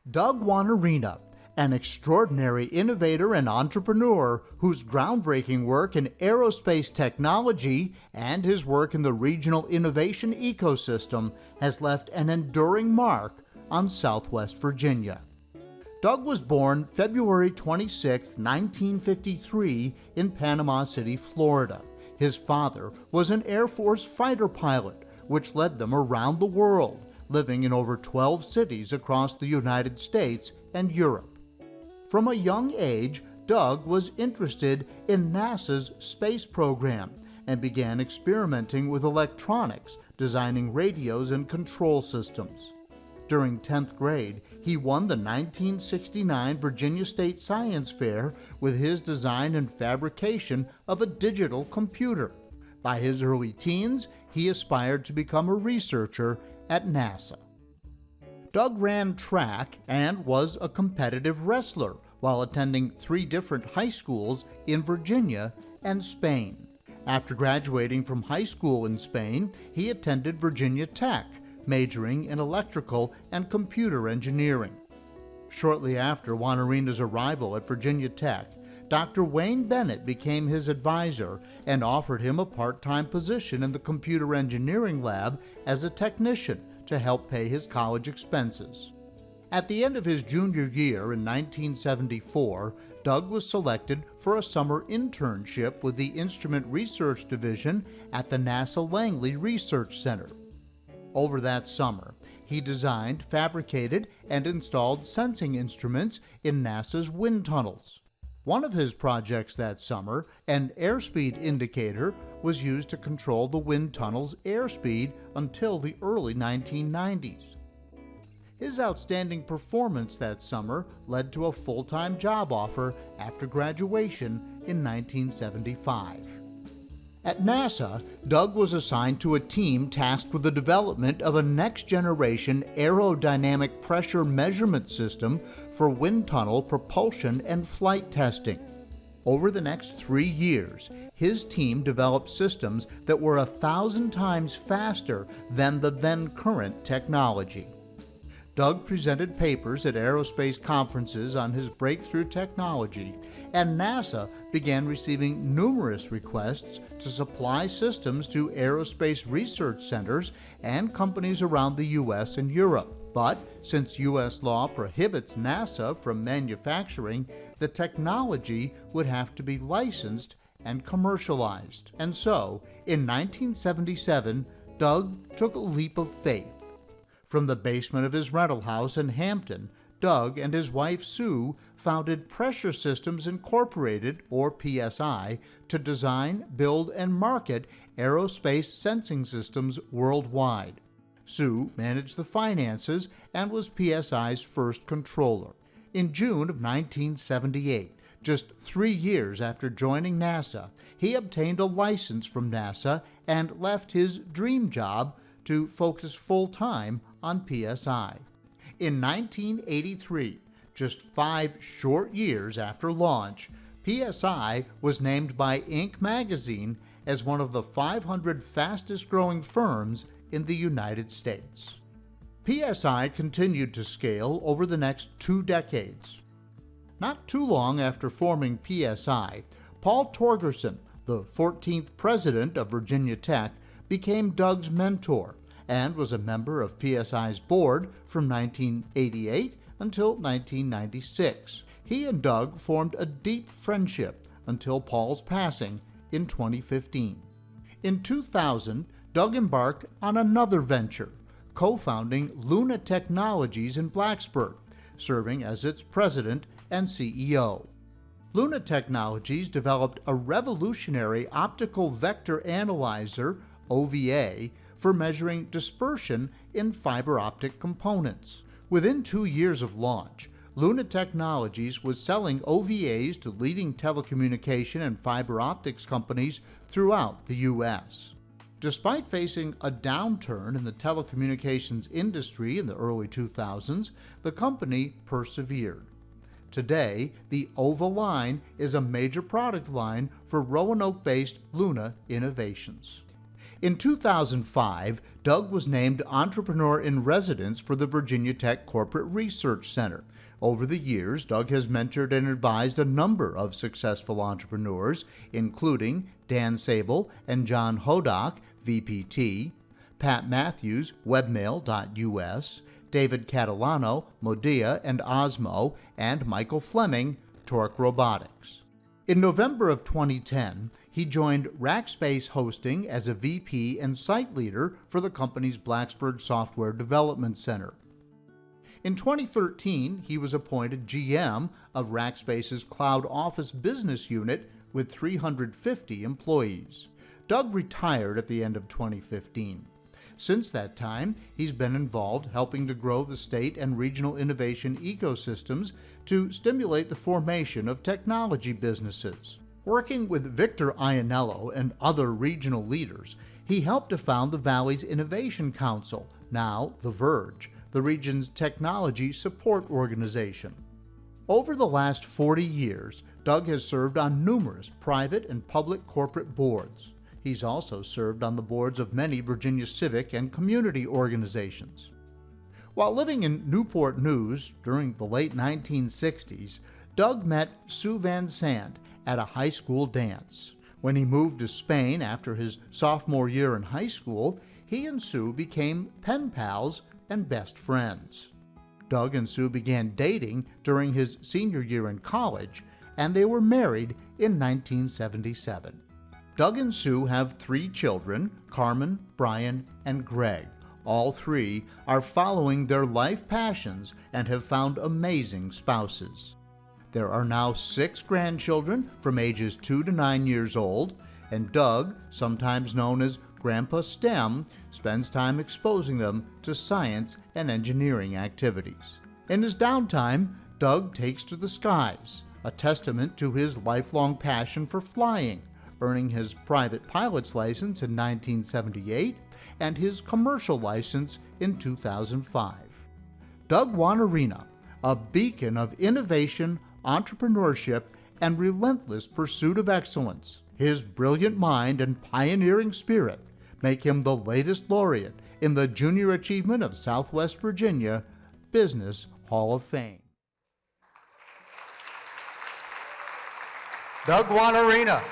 [SPEAKER 11] Doug Wanarina, an extraordinary innovator and entrepreneur whose groundbreaking work in aerospace technology and his work in the regional innovation ecosystem has left an enduring mark on Southwest Virginia. Doug was born February 26, 1953 in Panama City, Florida. His father was an Air Force fighter pilot, which led them around the world, living in over 12 cities across the United States and Europe. From a young age, Doug was interested in NASA's space program and began experimenting with electronics, designing radios and control systems. During 10th grade, he won the 1969 Virginia State Science Fair with his design and fabrication of a digital computer. By his early teens, he aspired to become a researcher at NASA. Doug ran track and was a competitive wrestler while attending 3 different high schools in Virginia and Spain. After graduating from high school in Spain, he attended Virginia Tech, majoring in electrical and computer engineering. Shortly after Wanarina's arrival at Virginia Tech, Dr. Wayne Bennett became his advisor and offered him a part-time position in the computer engineering lab as a technician to help pay his college expenses. At the end of his junior year in 1974, Doug was selected for a summer internship with the Instrument Research Division at the NASA Langley Research Center. Over that summer, he designed, fabricated, and installed sensing instruments in NASA's wind tunnels. One of his projects that summer, an airspeed indicator, was used to control the wind tunnel's airspeed until the early 1990s. His outstanding performance that summer led to a full-time job offer after graduation in 1975. At NASA, Doug was assigned to a team tasked with the development of a next-generation aerodynamic pressure measurement system for wind tunnel propulsion and flight testing. Over the next 3 years, his team developed systems that were 1,000 times faster than the then-current technology. Doug presented papers at aerospace conferences on his breakthrough technology, and NASA began receiving numerous requests to supply systems to aerospace research centers and companies around the U.S. and Europe. But since U.S. law prohibits NASA from manufacturing, the technology would have to be licensed and commercialized. And so, in 1977, Doug took a leap of faith. From the basement of his rental house in Hampton, Doug and his wife Sue founded Pressure Systems Incorporated, or PSI, to design, build, and market aerospace sensing systems worldwide. Sue managed the finances and was PSI's first controller. In June of 1978, just 3 years after joining NASA, he obtained a license from NASA and left his dream job to focus full-time on PSI. In 1983, just 5 short years after launch, PSI was named by Inc. magazine as one of the 500 fastest-growing firms in the United States. PSI continued to scale over the next 2 decades. Not too long after forming PSI, Paul Torgerson, the 14th president of Virginia Tech, became Doug's mentor and was a member of PSI's board from 1988 until 1996. He and Doug formed a deep friendship until Paul's passing in 2015. In 2000, Doug embarked on another venture, co-founding Luna Technologies in Blacksburg, serving as its president and CEO. Luna Technologies developed a revolutionary optical vector analyzer, OVA, for measuring dispersion in fiber optic components. Within 2 years of launch, Luna Technologies was selling OVAs to leading telecommunication and fiber optics companies throughout the U.S. Despite facing a downturn in the telecommunications industry in the early 2000s, the company persevered. Today, the OVA line is a major product line for Roanoke-based Luna Innovations. In 2005, Doug was named Entrepreneur in Residence for the Virginia Tech Corporate Research Center. Over the years, Doug has mentored and advised a number of successful entrepreneurs, including Dan Sable and John Hodock, VPT, Pat Matthews, Webmail.us, David Catalano, Modea and Osmo, and Michael Fleming, Torque Robotics. In November of 2010, he joined Rackspace Hosting as a VP and site leader for the company's Blacksburg Software Development Center. In 2013, he was appointed GM of Rackspace's Cloud Office business unit with 350 employees. Doug retired at the end of 2015. Since that time, he's been involved helping to grow the state and regional innovation ecosystems to stimulate the formation of technology businesses. Working with Victor Iannello and other regional leaders, he helped to found the Valley's Innovation Council, now The Verge, the region's technology support organization. Over the last 40 years, Doug has served on numerous private and public corporate boards. He's also served on the boards of many Virginia civic and community organizations. While living in Newport News during the late 1960s, Doug met Sue Van Sant at a high school dance. When he moved to Spain after his sophomore year in high school, he and Sue became pen pals and best friends. Doug and Sue began dating during his senior year in college, and they were married in 1977. Doug and Sue have 3 children, Carmen, Brian, and Greg. All 3 are following their life passions and have found amazing spouses. There are now 6 grandchildren from ages 2 to 9 years old, and Doug, sometimes known as Grandpa STEM, spends time exposing them to science and engineering activities. In his downtime, Doug takes to the skies, a testament to his lifelong passion for flying, earning his private pilot's license in 1978 and his commercial license in 2005. Doug Wanarina, a beacon of innovation, entrepreneurship, and relentless pursuit of excellence. His brilliant mind and pioneering spirit make him the latest laureate in the Junior Achievement of Southwest Virginia Business Hall of Fame.
[SPEAKER 10] Doug Wanarina.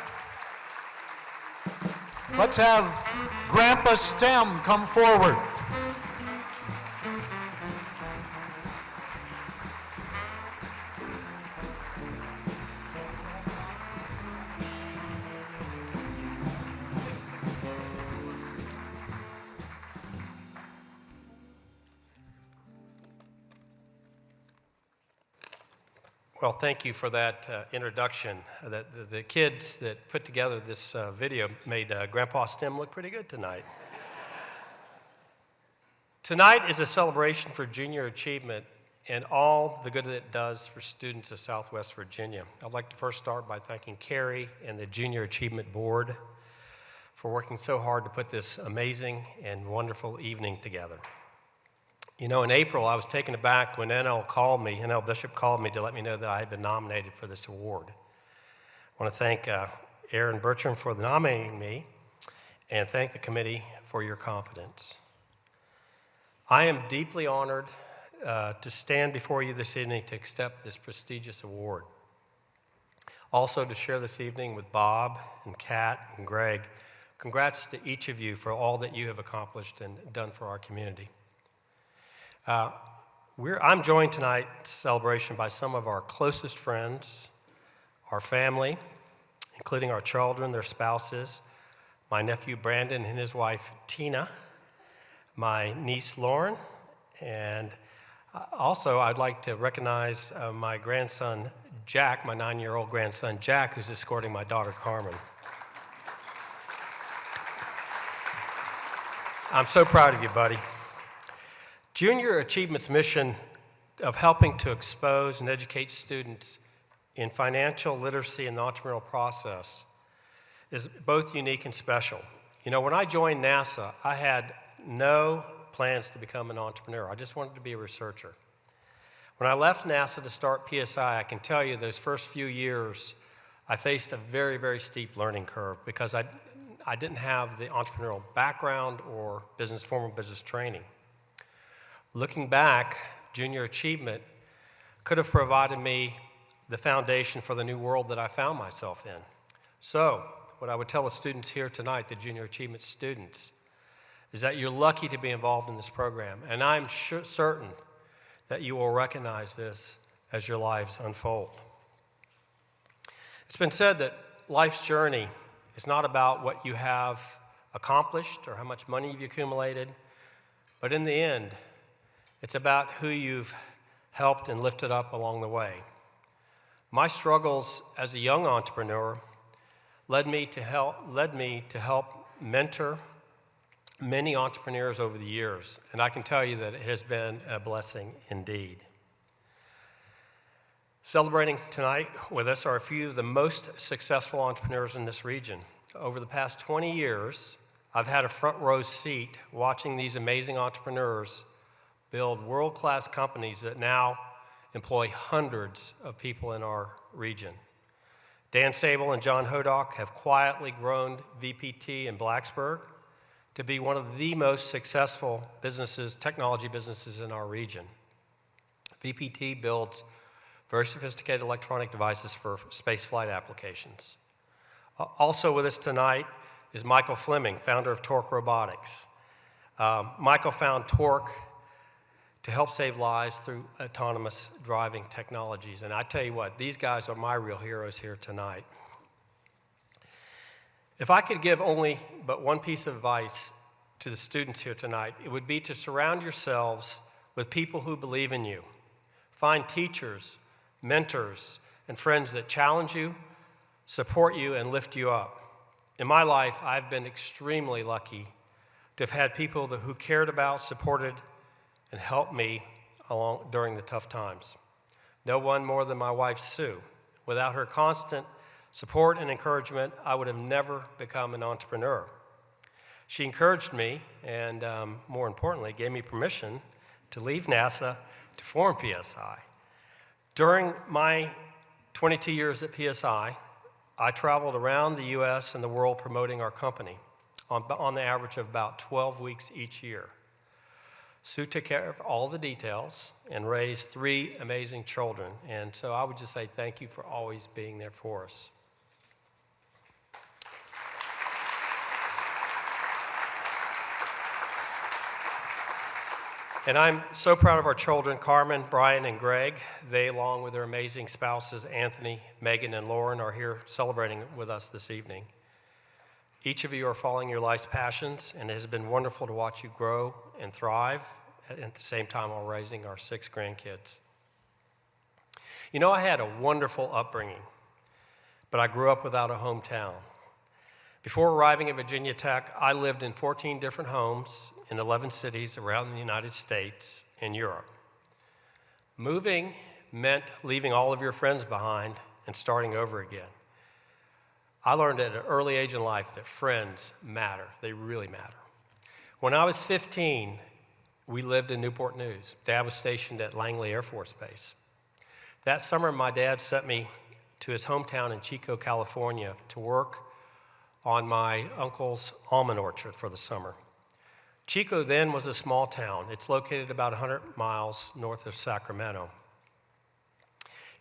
[SPEAKER 10] Let's have Grandpa STEM come forward.
[SPEAKER 16] Well, thank you for that introduction. The kids that put together this video made Grandpa STEM look pretty good tonight. Tonight is a celebration for junior achievement and all the good that it does for students of Southwest Virginia. I'd like to first start by thanking Carrie and the Junior Achievement Board for working so hard to put this amazing and wonderful evening together. You know, in April, I was taken aback when NL Bishop called me to let me know that I had been nominated for this award. I want to thank Aaron Bertram for nominating me and thank the committee for your confidence. I am deeply honored to stand before you this evening to accept this prestigious award. Also to share this evening with Bob and Kat and Greg. Congrats to each of you for all that you have accomplished and done for our community. I'm joined tonight's celebration by some of our closest friends, our family, including our children, their spouses, my nephew Brandon and his wife Tina, my niece Lauren, and also I'd like to recognize my grandson Jack, my 9-year-old grandson Jack, who's escorting my daughter Carmen. I'm so proud of you, buddy. Junior Achievement's mission of helping to expose and educate students in financial literacy and the entrepreneurial process is both unique and special. You know, when I joined NASA, I had no plans to become an entrepreneur. I just wanted to be a researcher. When I left NASA to start PSI, I can tell you those first few years, I faced a very, very steep learning curve because I didn't have the entrepreneurial background or formal business training. Looking back, Junior Achievement could have provided me the foundation for the new world that I found myself in. So, what I would tell the students here tonight, the Junior Achievement students, is that you're lucky to be involved in this program, and I'm certain that you will recognize this as your lives unfold. It's been said that life's journey is not about what you have accomplished or how much money you've accumulated, but in the end, it's about who you've helped and lifted up along the way. My struggles as a young entrepreneur led me to help mentor many entrepreneurs over the years, and I can tell you that it has been a blessing indeed. Celebrating tonight with us are a few of the most successful entrepreneurs in this region. Over the past 20 years, I've had a front row seat watching these amazing entrepreneurs build world-class companies that now employ hundreds of people in our region. Dan Sable and John Hodock have quietly grown VPT in Blacksburg to be one of the most successful businesses, technology businesses in our region. VPT builds very sophisticated electronic devices for spaceflight applications. Also with us tonight is Michael Fleming, founder of Torque Robotics. Michael found Torque to help save lives through autonomous driving technologies. And I tell you what, these guys are my real heroes here tonight. If I could give only but one piece of advice to the students here tonight, it would be to surround yourselves with people who believe in you. Find teachers, mentors, and friends that challenge you, support you, and lift you up. In my life, I've been extremely lucky to have had people who cared about, supported, and helped me along during the tough times. No one more than my wife, Sue. Without her constant support and encouragement, I would have never become an entrepreneur. She encouraged me and, more importantly, gave me permission to leave NASA to form PSI. During my 22 years at PSI, I traveled around the U.S. and the world promoting our company on the average of about 12 weeks each year. Sue took care of all the details and raised 3 amazing children. And so I would just say thank you for always being there for us. And I'm so proud of our children, Carmen, Brian, and Greg. They, along with their amazing spouses, Anthony, Megan, and Lauren, are here celebrating with us this evening. Each of you are following your life's passions, and it has been wonderful to watch you grow and thrive at the same time while raising our 6 grandkids. You know, I had a wonderful upbringing, but I grew up without a hometown. Before arriving at Virginia Tech, I lived in 14 different homes in 11 cities around the United States and Europe. Moving meant leaving all of your friends behind and starting over again. I learned at an early age in life that friends matter. They really matter. When I was 15, we lived in Newport News. Dad was stationed at Langley Air Force Base. That summer, my dad sent me to his hometown in Chico, California to work on my uncle's almond orchard for the summer. Chico then was a small town. It's located about 100 miles north of Sacramento.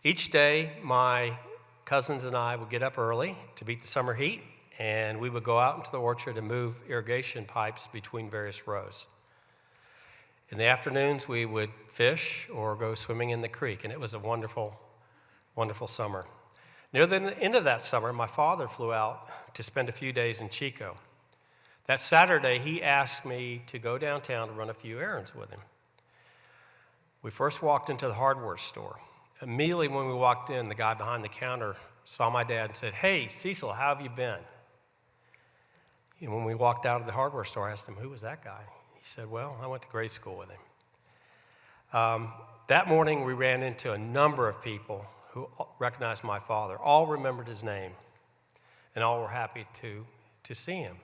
[SPEAKER 16] Each day, my cousins and I would get up early to beat the summer heat, and we would go out into the orchard and move irrigation pipes between various rows. In the afternoons, we would fish or go swimming in the creek, and it was a wonderful, wonderful summer. Near the end of that summer, my father flew out to spend a few days in Chico. That Saturday, he asked me to go downtown to run a few errands with him. We first walked into the hardware store. Immediately when we walked in, the guy behind the counter saw my dad and said, "Hey, Cecil, how have you been?" And when we walked out of the hardware store, I asked him, "Who was that guy?" He said, "Well, I went to grade school with him." That morning, we ran into a number of people who recognized my father. All remembered his name, and all were happy to see him.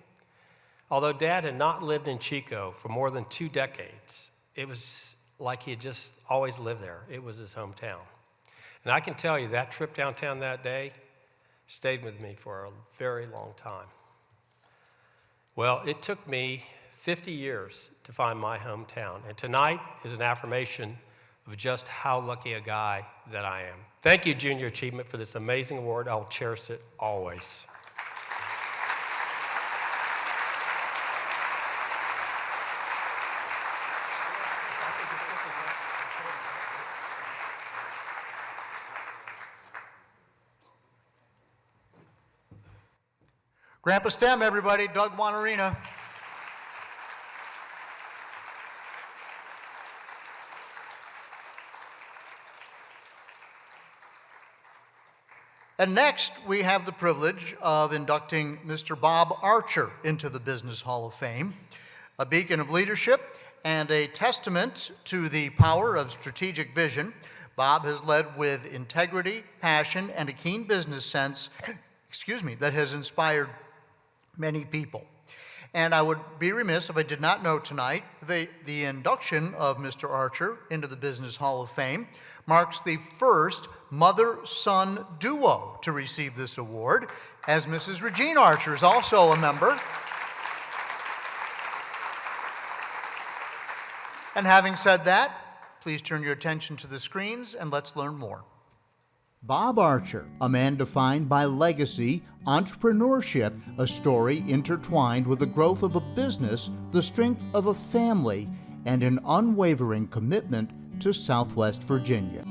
[SPEAKER 16] Although Dad had not lived in Chico for more than 2 decades, it was like he had just always lived there. It was his hometown. And I can tell you that trip downtown that day stayed with me for a very long time. Well, it took me 50 years to find my hometown, and tonight is an affirmation of just how lucky a guy that I am. Thank you, Junior Achievement, for this amazing award. I'll cherish it always.
[SPEAKER 10] Grandpa STEM, everybody, Doug Wanarina. And next, we have the privilege of inducting Mr. Bob Archer into the Business Hall of Fame, a beacon of leadership and a testament to the power of strategic vision. Bob has led with integrity, passion, and a keen business sense, that has inspired many people. And I would be remiss if I did not know tonight the induction of Mr. Archer into the Business Hall of Fame marks the first mother-son duo to receive this award, as Mrs. Regina Archer is also a member. And having said that, please turn your attention to the screens and let's learn more.
[SPEAKER 11] Bob Archer, a man defined by legacy, entrepreneurship, a story intertwined with the growth of a business, the strength of a family, and an unwavering commitment to Southwest Virginia.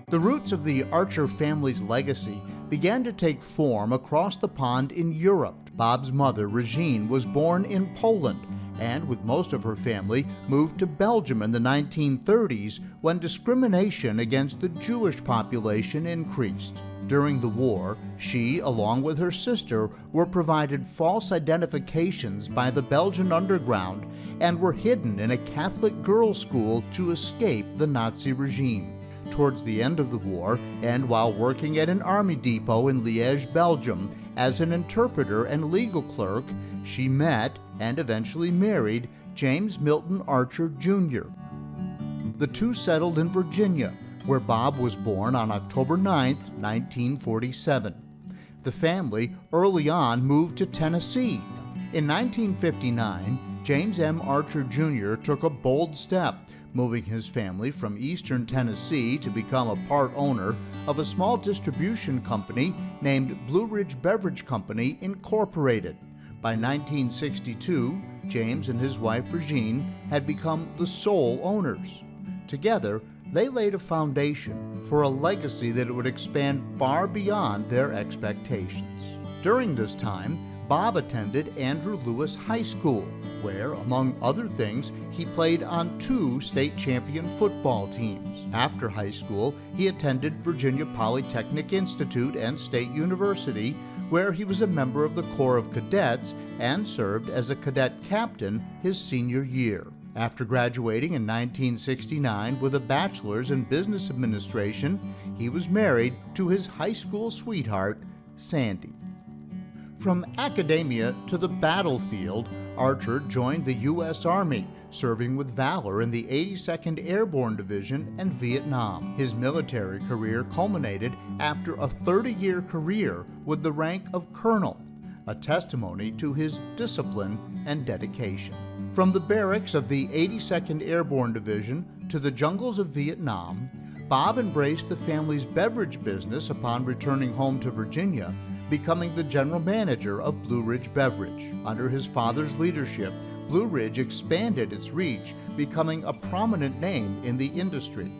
[SPEAKER 11] The roots of the Archer family's legacy began to take form across the pond in Europe. Bob's mother, Regine, was born in Poland and, with most of her family, moved to Belgium in the 1930s when discrimination against the Jewish population increased. During the war, she, along with her sister, were provided false identifications by the Belgian underground and were hidden in a Catholic girls' school to escape the Nazi regime. Towards the end of the war, and while working at an army depot in Liège, Belgium, as an interpreter and legal clerk, she met and eventually married James Milton Archer Jr. The two settled in Virginia, where Bob was born on October 9, 1947. The family early on moved to Tennessee. In 1959, James M. Archer Jr. took a bold step, moving his family from eastern Tennessee to become a part owner of a small distribution company named Blue Ridge Beverage Company, Incorporated. By 1962, James and his wife Regine had become the sole owners. Together, they laid a foundation for a legacy that would expand far beyond their expectations. During this time, Bob attended Andrew Lewis High School, where, among other things, he played on 2 state champion football teams. After high school, he attended Virginia Polytechnic Institute and State University, where he was a member of the Corps of Cadets and served as a cadet captain his senior year. After graduating in 1969 with a bachelor's in business administration, he was married to his high school sweetheart, Sandy. From academia to the battlefield, Archer joined the U.S. Army, serving with valor in the 82nd Airborne Division and Vietnam. His military career culminated after a 30-year career with the rank of colonel, a testimony to his discipline and dedication. From the barracks of the 82nd Airborne Division to the jungles of Vietnam, Bob embraced the family's beverage business upon returning home to Virginia, becoming the general manager of Blue Ridge Beverage. Under his father's leadership, Blue Ridge expanded its reach, becoming a prominent name in the industry.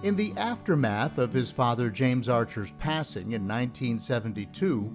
[SPEAKER 11] In the aftermath of his father James Archer's passing in 1972,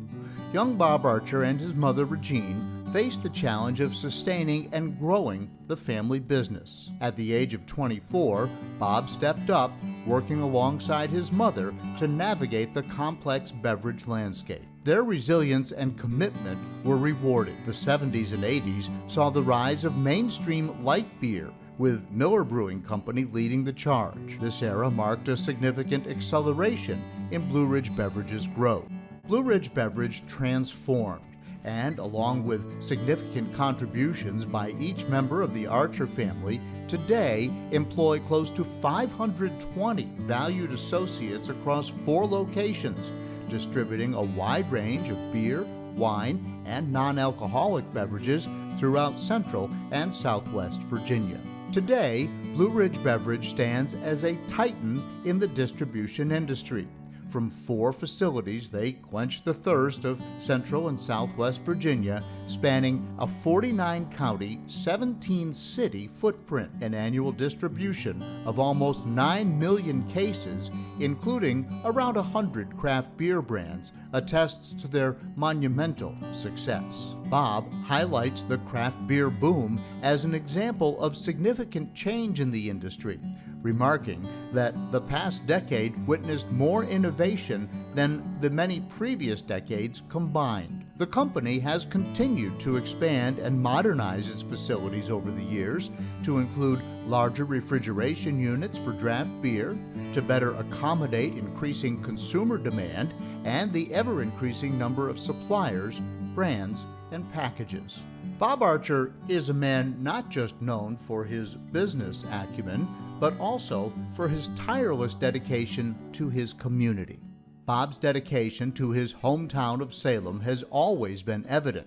[SPEAKER 11] young Bob Archer and his mother Regine faced the challenge of sustaining and growing the family business. At the age of 24, Bob stepped up, working alongside his mother to navigate the complex beverage landscape. Their resilience and commitment were rewarded. The 70s and 80s saw the rise of mainstream light beer, with Miller Brewing Company leading the charge. This era marked a significant acceleration in Blue Ridge Beverage's growth. Blue Ridge Beverage transformed, and along with significant contributions by each member of the Archer family, today employ close to 520 valued associates across 4 locations, distributing a wide range of beer, wine, and non-alcoholic beverages throughout Central and Southwest Virginia. Today, Blue Ridge Beverage stands as a titan in the distribution industry. From 4 facilities, they quench the thirst of Central and Southwest Virginia, spanning a 49-county, 17-city footprint, an annual distribution of almost 9 million cases, including around 100 craft beer brands, attests to their monumental success. Bob highlights the craft beer boom as an example of significant change in the industry, remarking that the past decade witnessed more innovation than the many previous decades combined. The company has continued to expand and modernize its facilities over the years to include larger refrigeration units for draft beer, to better accommodate increasing consumer demand and the ever-increasing number of suppliers, brands, and packages. Bob Archer is a man not just known for his business acumen, but also for his tireless dedication to his community. Bob's dedication to his hometown of Salem has always been evident.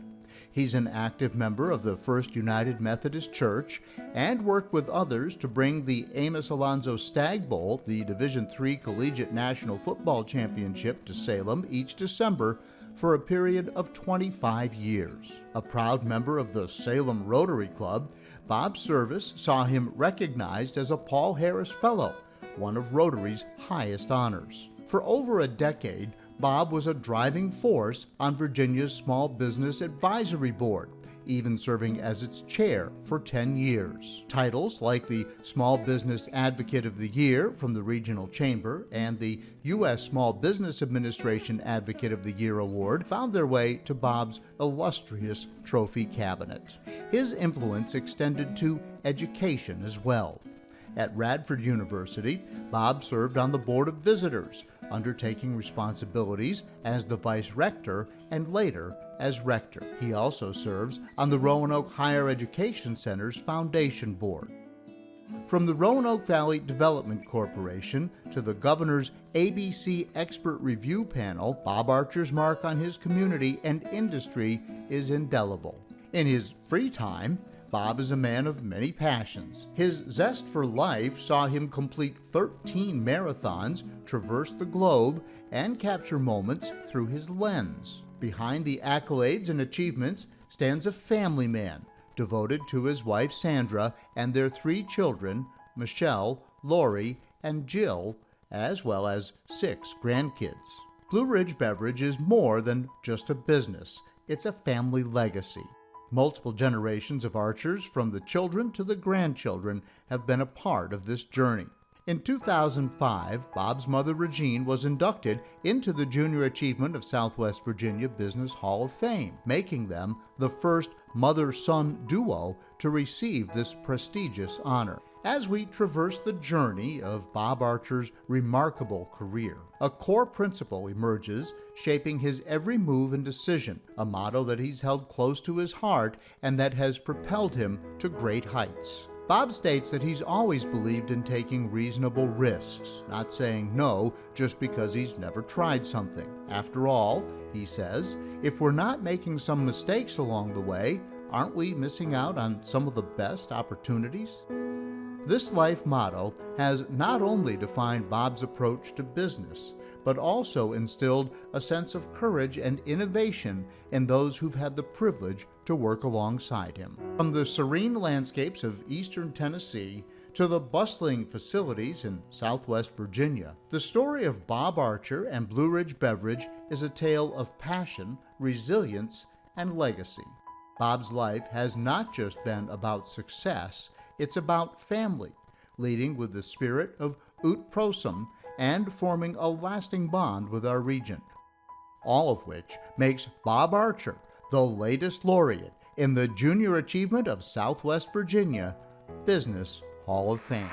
[SPEAKER 11] He's an active member of the First United Methodist Church and worked with others to bring the Amos Alonzo Stag Bowl, the Division III Collegiate National Football Championship, to Salem each December for a period of 25 years. A proud member of the Salem Rotary Club, Bob's service saw him recognized as a Paul Harris Fellow, one of Rotary's highest honors. For over a decade, Bob was a driving force on Virginia's Small Business Advisory Board, even serving as its chair for 10 years. Titles like the Small Business Advocate of the Year from the Regional Chamber and the U.S. Small Business Administration Advocate of the Year award found their way to Bob's illustrious trophy cabinet. His influence extended to education as well. At Radford University, Bob served on the Board of Visitors, undertaking responsibilities as the Vice Rector and later as Rector. He also serves on the Roanoke Higher Education Center's Foundation Board. From the Roanoke Valley Development Corporation to the Governor's ABC Expert Review Panel, Bob Archer's mark on his community and industry is indelible. In his free time, Bob is a man of many passions. His zest for life saw him complete 13 marathons, traverse the globe, and capture moments through his lens. Behind the accolades and achievements stands a family man, devoted to his wife Sandra and their 3 children, Michelle, Lori, and Jill, as well as 6 grandkids. Blue Ridge Beverage is more than just a business. It's a family legacy. Multiple generations of Archers, from the children to the grandchildren, have been a part of this journey. In 2005, Bob's mother, Regine, was inducted into the Junior Achievement of Southwest Virginia Business Hall of Fame, making them the first mother-son duo to receive this prestigious honor. As we traverse the journey of Bob Archer's remarkable career, a core principle emerges, shaping his every move and decision, a motto that he's held close to his heart and that has propelled him to great heights. Bob states that he's always believed in taking reasonable risks, not saying no just because he's never tried something. After all, he says, if we're not making some mistakes along the way, aren't we missing out on some of the best opportunities? This life motto has not only defined Bob's approach to business, but also instilled a sense of courage and innovation in those who've had the privilege to work alongside him. From the serene landscapes of eastern Tennessee to the bustling facilities in southwest Virginia, the story of Bob Archer and Blue Ridge Beverage is a tale of passion, resilience, and legacy. Bob's life has not just been about success, it's about family, leading with the spirit of ut prosim and forming a lasting bond with our region. All of which makes Bob Archer the latest laureate in the Junior Achievement of Southwest Virginia Business Hall of Fame.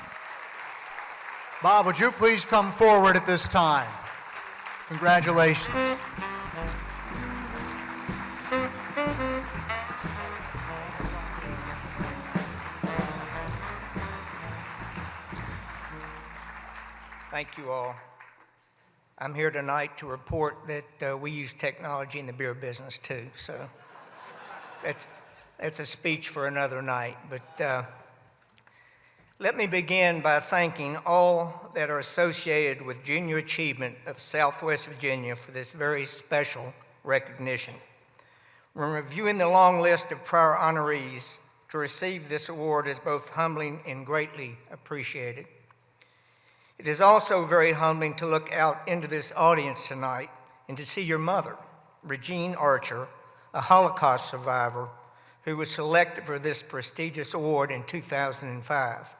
[SPEAKER 10] Bob, would you please come forward at this time? Congratulations.
[SPEAKER 6] Thank you all. I'm here tonight to report that we use technology in the beer business too, so that's a speech for another night. But let me begin by thanking all that are associated with Junior Achievement of Southwest Virginia for this very special recognition. When reviewing the long list of prior honorees, to receive this award is both humbling and greatly appreciated. It is also very humbling to look out into this audience tonight and to see your mother, Regine Archer, a Holocaust survivor who was selected for this prestigious award in 2005.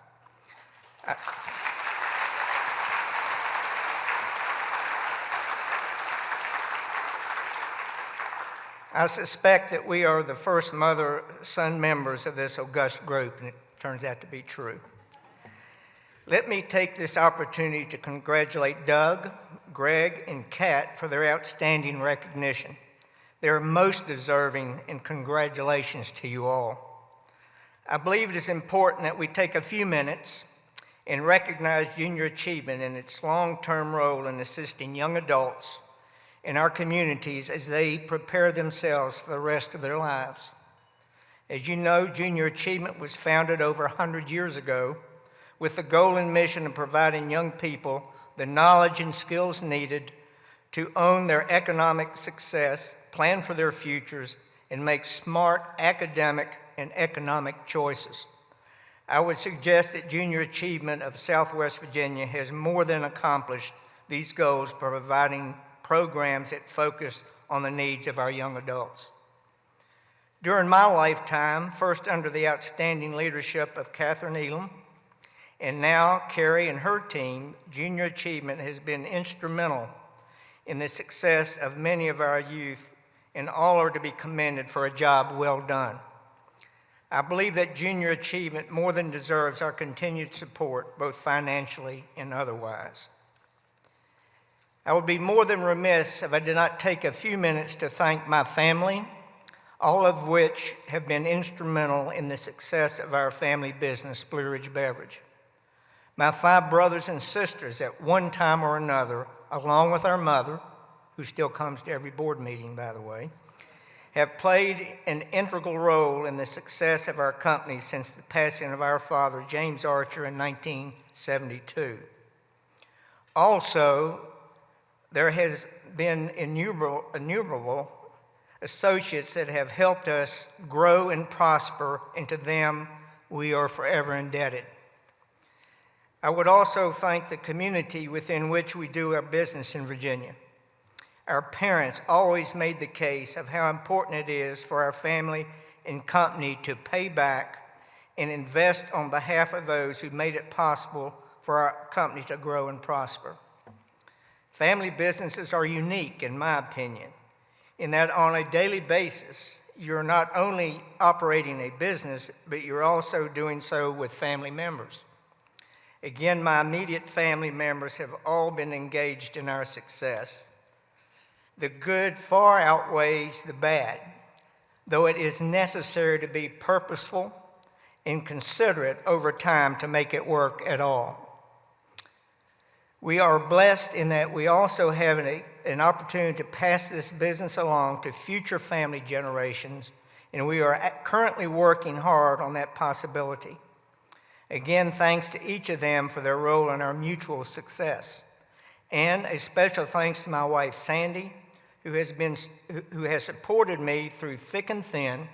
[SPEAKER 6] I suspect that we are the first mother-son members of this august group, and it turns out to be true. Let me take this opportunity to congratulate Doug, Greg, and Kat for their outstanding recognition. They are most deserving, and congratulations to you all. I believe it is important that we take a few minutes and recognize Junior Achievement in its long-term role in assisting young adults
[SPEAKER 17] in our communities as they prepare themselves for the rest of their lives. As you know, Junior Achievement was founded over 100 years ago with the goal and mission of providing young people the knowledge and skills needed to own their economic success, plan for their futures, and make smart academic and economic choices. I would suggest that Junior Achievement of Southwest Virginia has more than accomplished these goals by providing programs that focus on the needs of our young adults. During my lifetime, first under the outstanding leadership of Catherine Elam, and now Carrie and her team, Junior Achievement has been instrumental in the success of many of our youth, and all are to be commended for a job well done. I believe that Junior Achievement more than deserves our continued support, both financially and otherwise. I would be more than remiss if I did not take a few minutes to thank my family, all of which have been instrumental in the success of our family business, Blue Ridge Beverage. My 5 brothers and sisters at one time or another, along with our mother, who still comes to every board meeting, by the way, have played an integral role in the success of our company since the passing of our father, James Archer, in 1972. Also, there has been innumerable associates that have helped us grow and prosper, and to them we are forever indebted. I would also thank the community within which we do our business in Virginia. Our parents always made the case of how important it is for our family and company to pay back and invest on behalf of those who made it possible for our company to grow and prosper. Family businesses are unique, in my opinion, in that on a daily basis, you're not only operating a business, but you're also doing so with family members. Again, my immediate family members have all been engaged in our success. The good far outweighs the bad, though it is necessary to be purposeful and considerate over time to make it work at all. We are blessed in that we also have an opportunity to pass this business along to future family generations, and we are currently working hard on that possibility. Again, thanks to each of them for their role in our mutual success. And a special thanks to my wife, Sandy, who has supported me through thick and thin,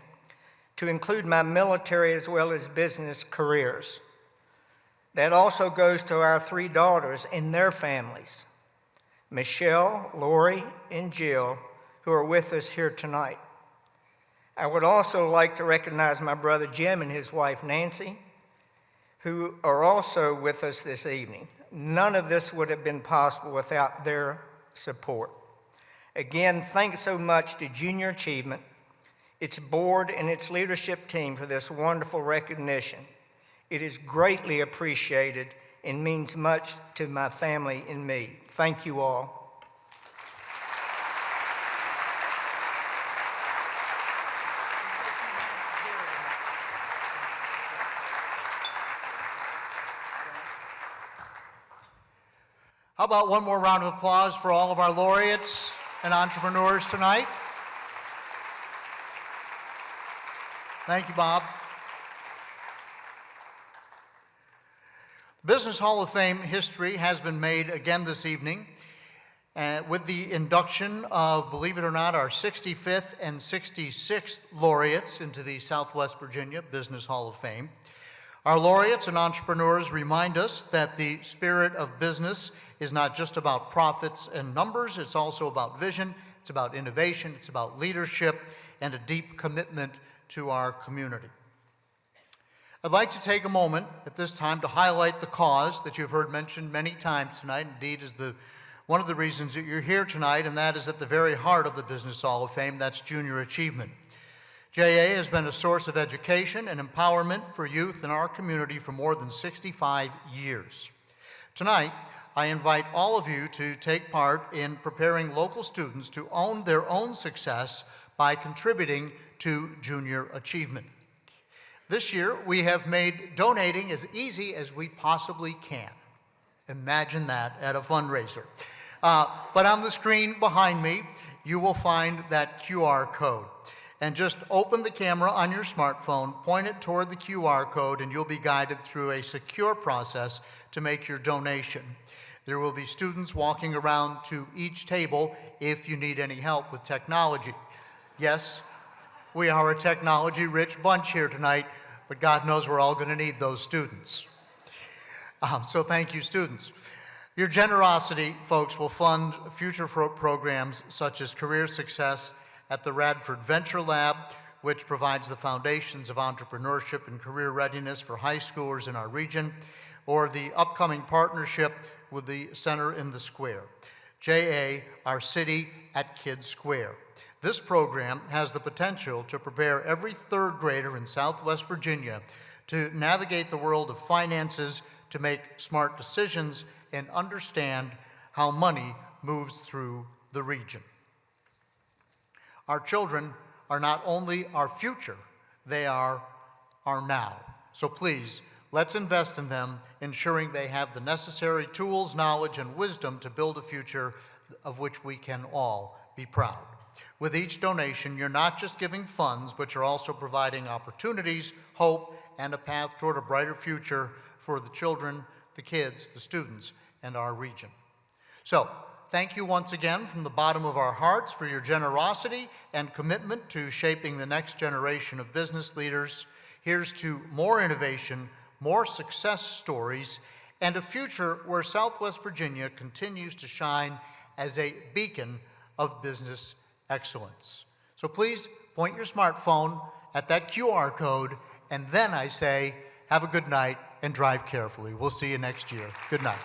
[SPEAKER 17] to include my military as well as business careers. That also goes to our 3 daughters and their families, Michelle, Lori, and Jill, who are with us here tonight. I would also like to recognize my brother Jim and his wife Nancy, who are also with us this evening. None of this would have been possible without their support. Again, thanks so much to Junior Achievement, its board, and its leadership team for this wonderful recognition. It is greatly appreciated and means much to my family and me. Thank you all.
[SPEAKER 10] How about one more round of applause for all of our laureates and entrepreneurs tonight? Thank you, Bob. Business Hall of Fame history has been made again this evening with the induction of, believe it or not, our 65th and 66th laureates into the Southwest Virginia Business Hall of Fame. Our laureates and entrepreneurs remind us that the spirit of business is not just about profits and numbers, it's also about vision, it's about innovation, it's about leadership, and a deep commitment to our community. I'd like to take a moment at this time to highlight the cause that you've heard mentioned many times tonight. Indeed, is one of the reasons that you're here tonight, and that is at the very heart of the Business Hall of Fame. That's Junior Achievement. JA has been a source of education and empowerment for youth in our community for more than 65 years. Tonight, I invite all of you to take part in preparing local students to own their own success by contributing to Junior Achievement. This year, we have made donating as easy as we possibly can. Imagine that at a fundraiser. But on the screen behind me, you will find that QR code. And just open the camera on your smartphone, point it toward the QR code, and you'll be guided through a secure process to make your donation. There will be students walking around to each table if you need any help with technology. Yes, we are a technology-rich bunch here tonight, but God knows we're all going to need those students. So thank you, students. Your generosity, folks, will fund future programs such as Career Success at the Radford Venture Lab, which provides the foundations of entrepreneurship and career readiness for high schoolers in our region, or the upcoming partnership with the Center in the Square, JA, our city at Kids Square. This program has the potential to prepare every third grader in Southwest Virginia to navigate the world of finances, to make smart decisions, and understand how money moves through the region. Our children are not only our future, they are our now. So please, let's invest in them, ensuring they have the necessary tools, knowledge, and wisdom to build a future of which we can all be proud. With each donation, you're not just giving funds, but you're also providing opportunities, hope, and a path toward a brighter future for the children, the kids, the students, and our region. So, thank you once again from the bottom of our hearts for your generosity and commitment to shaping the next generation of business leaders. Here's to more innovation, more success stories, and a future where Southwest Virginia continues to shine as a beacon of business excellence. So please point your smartphone at that QR code, and then I say, have a good night and drive carefully. We'll see you next year. Good night.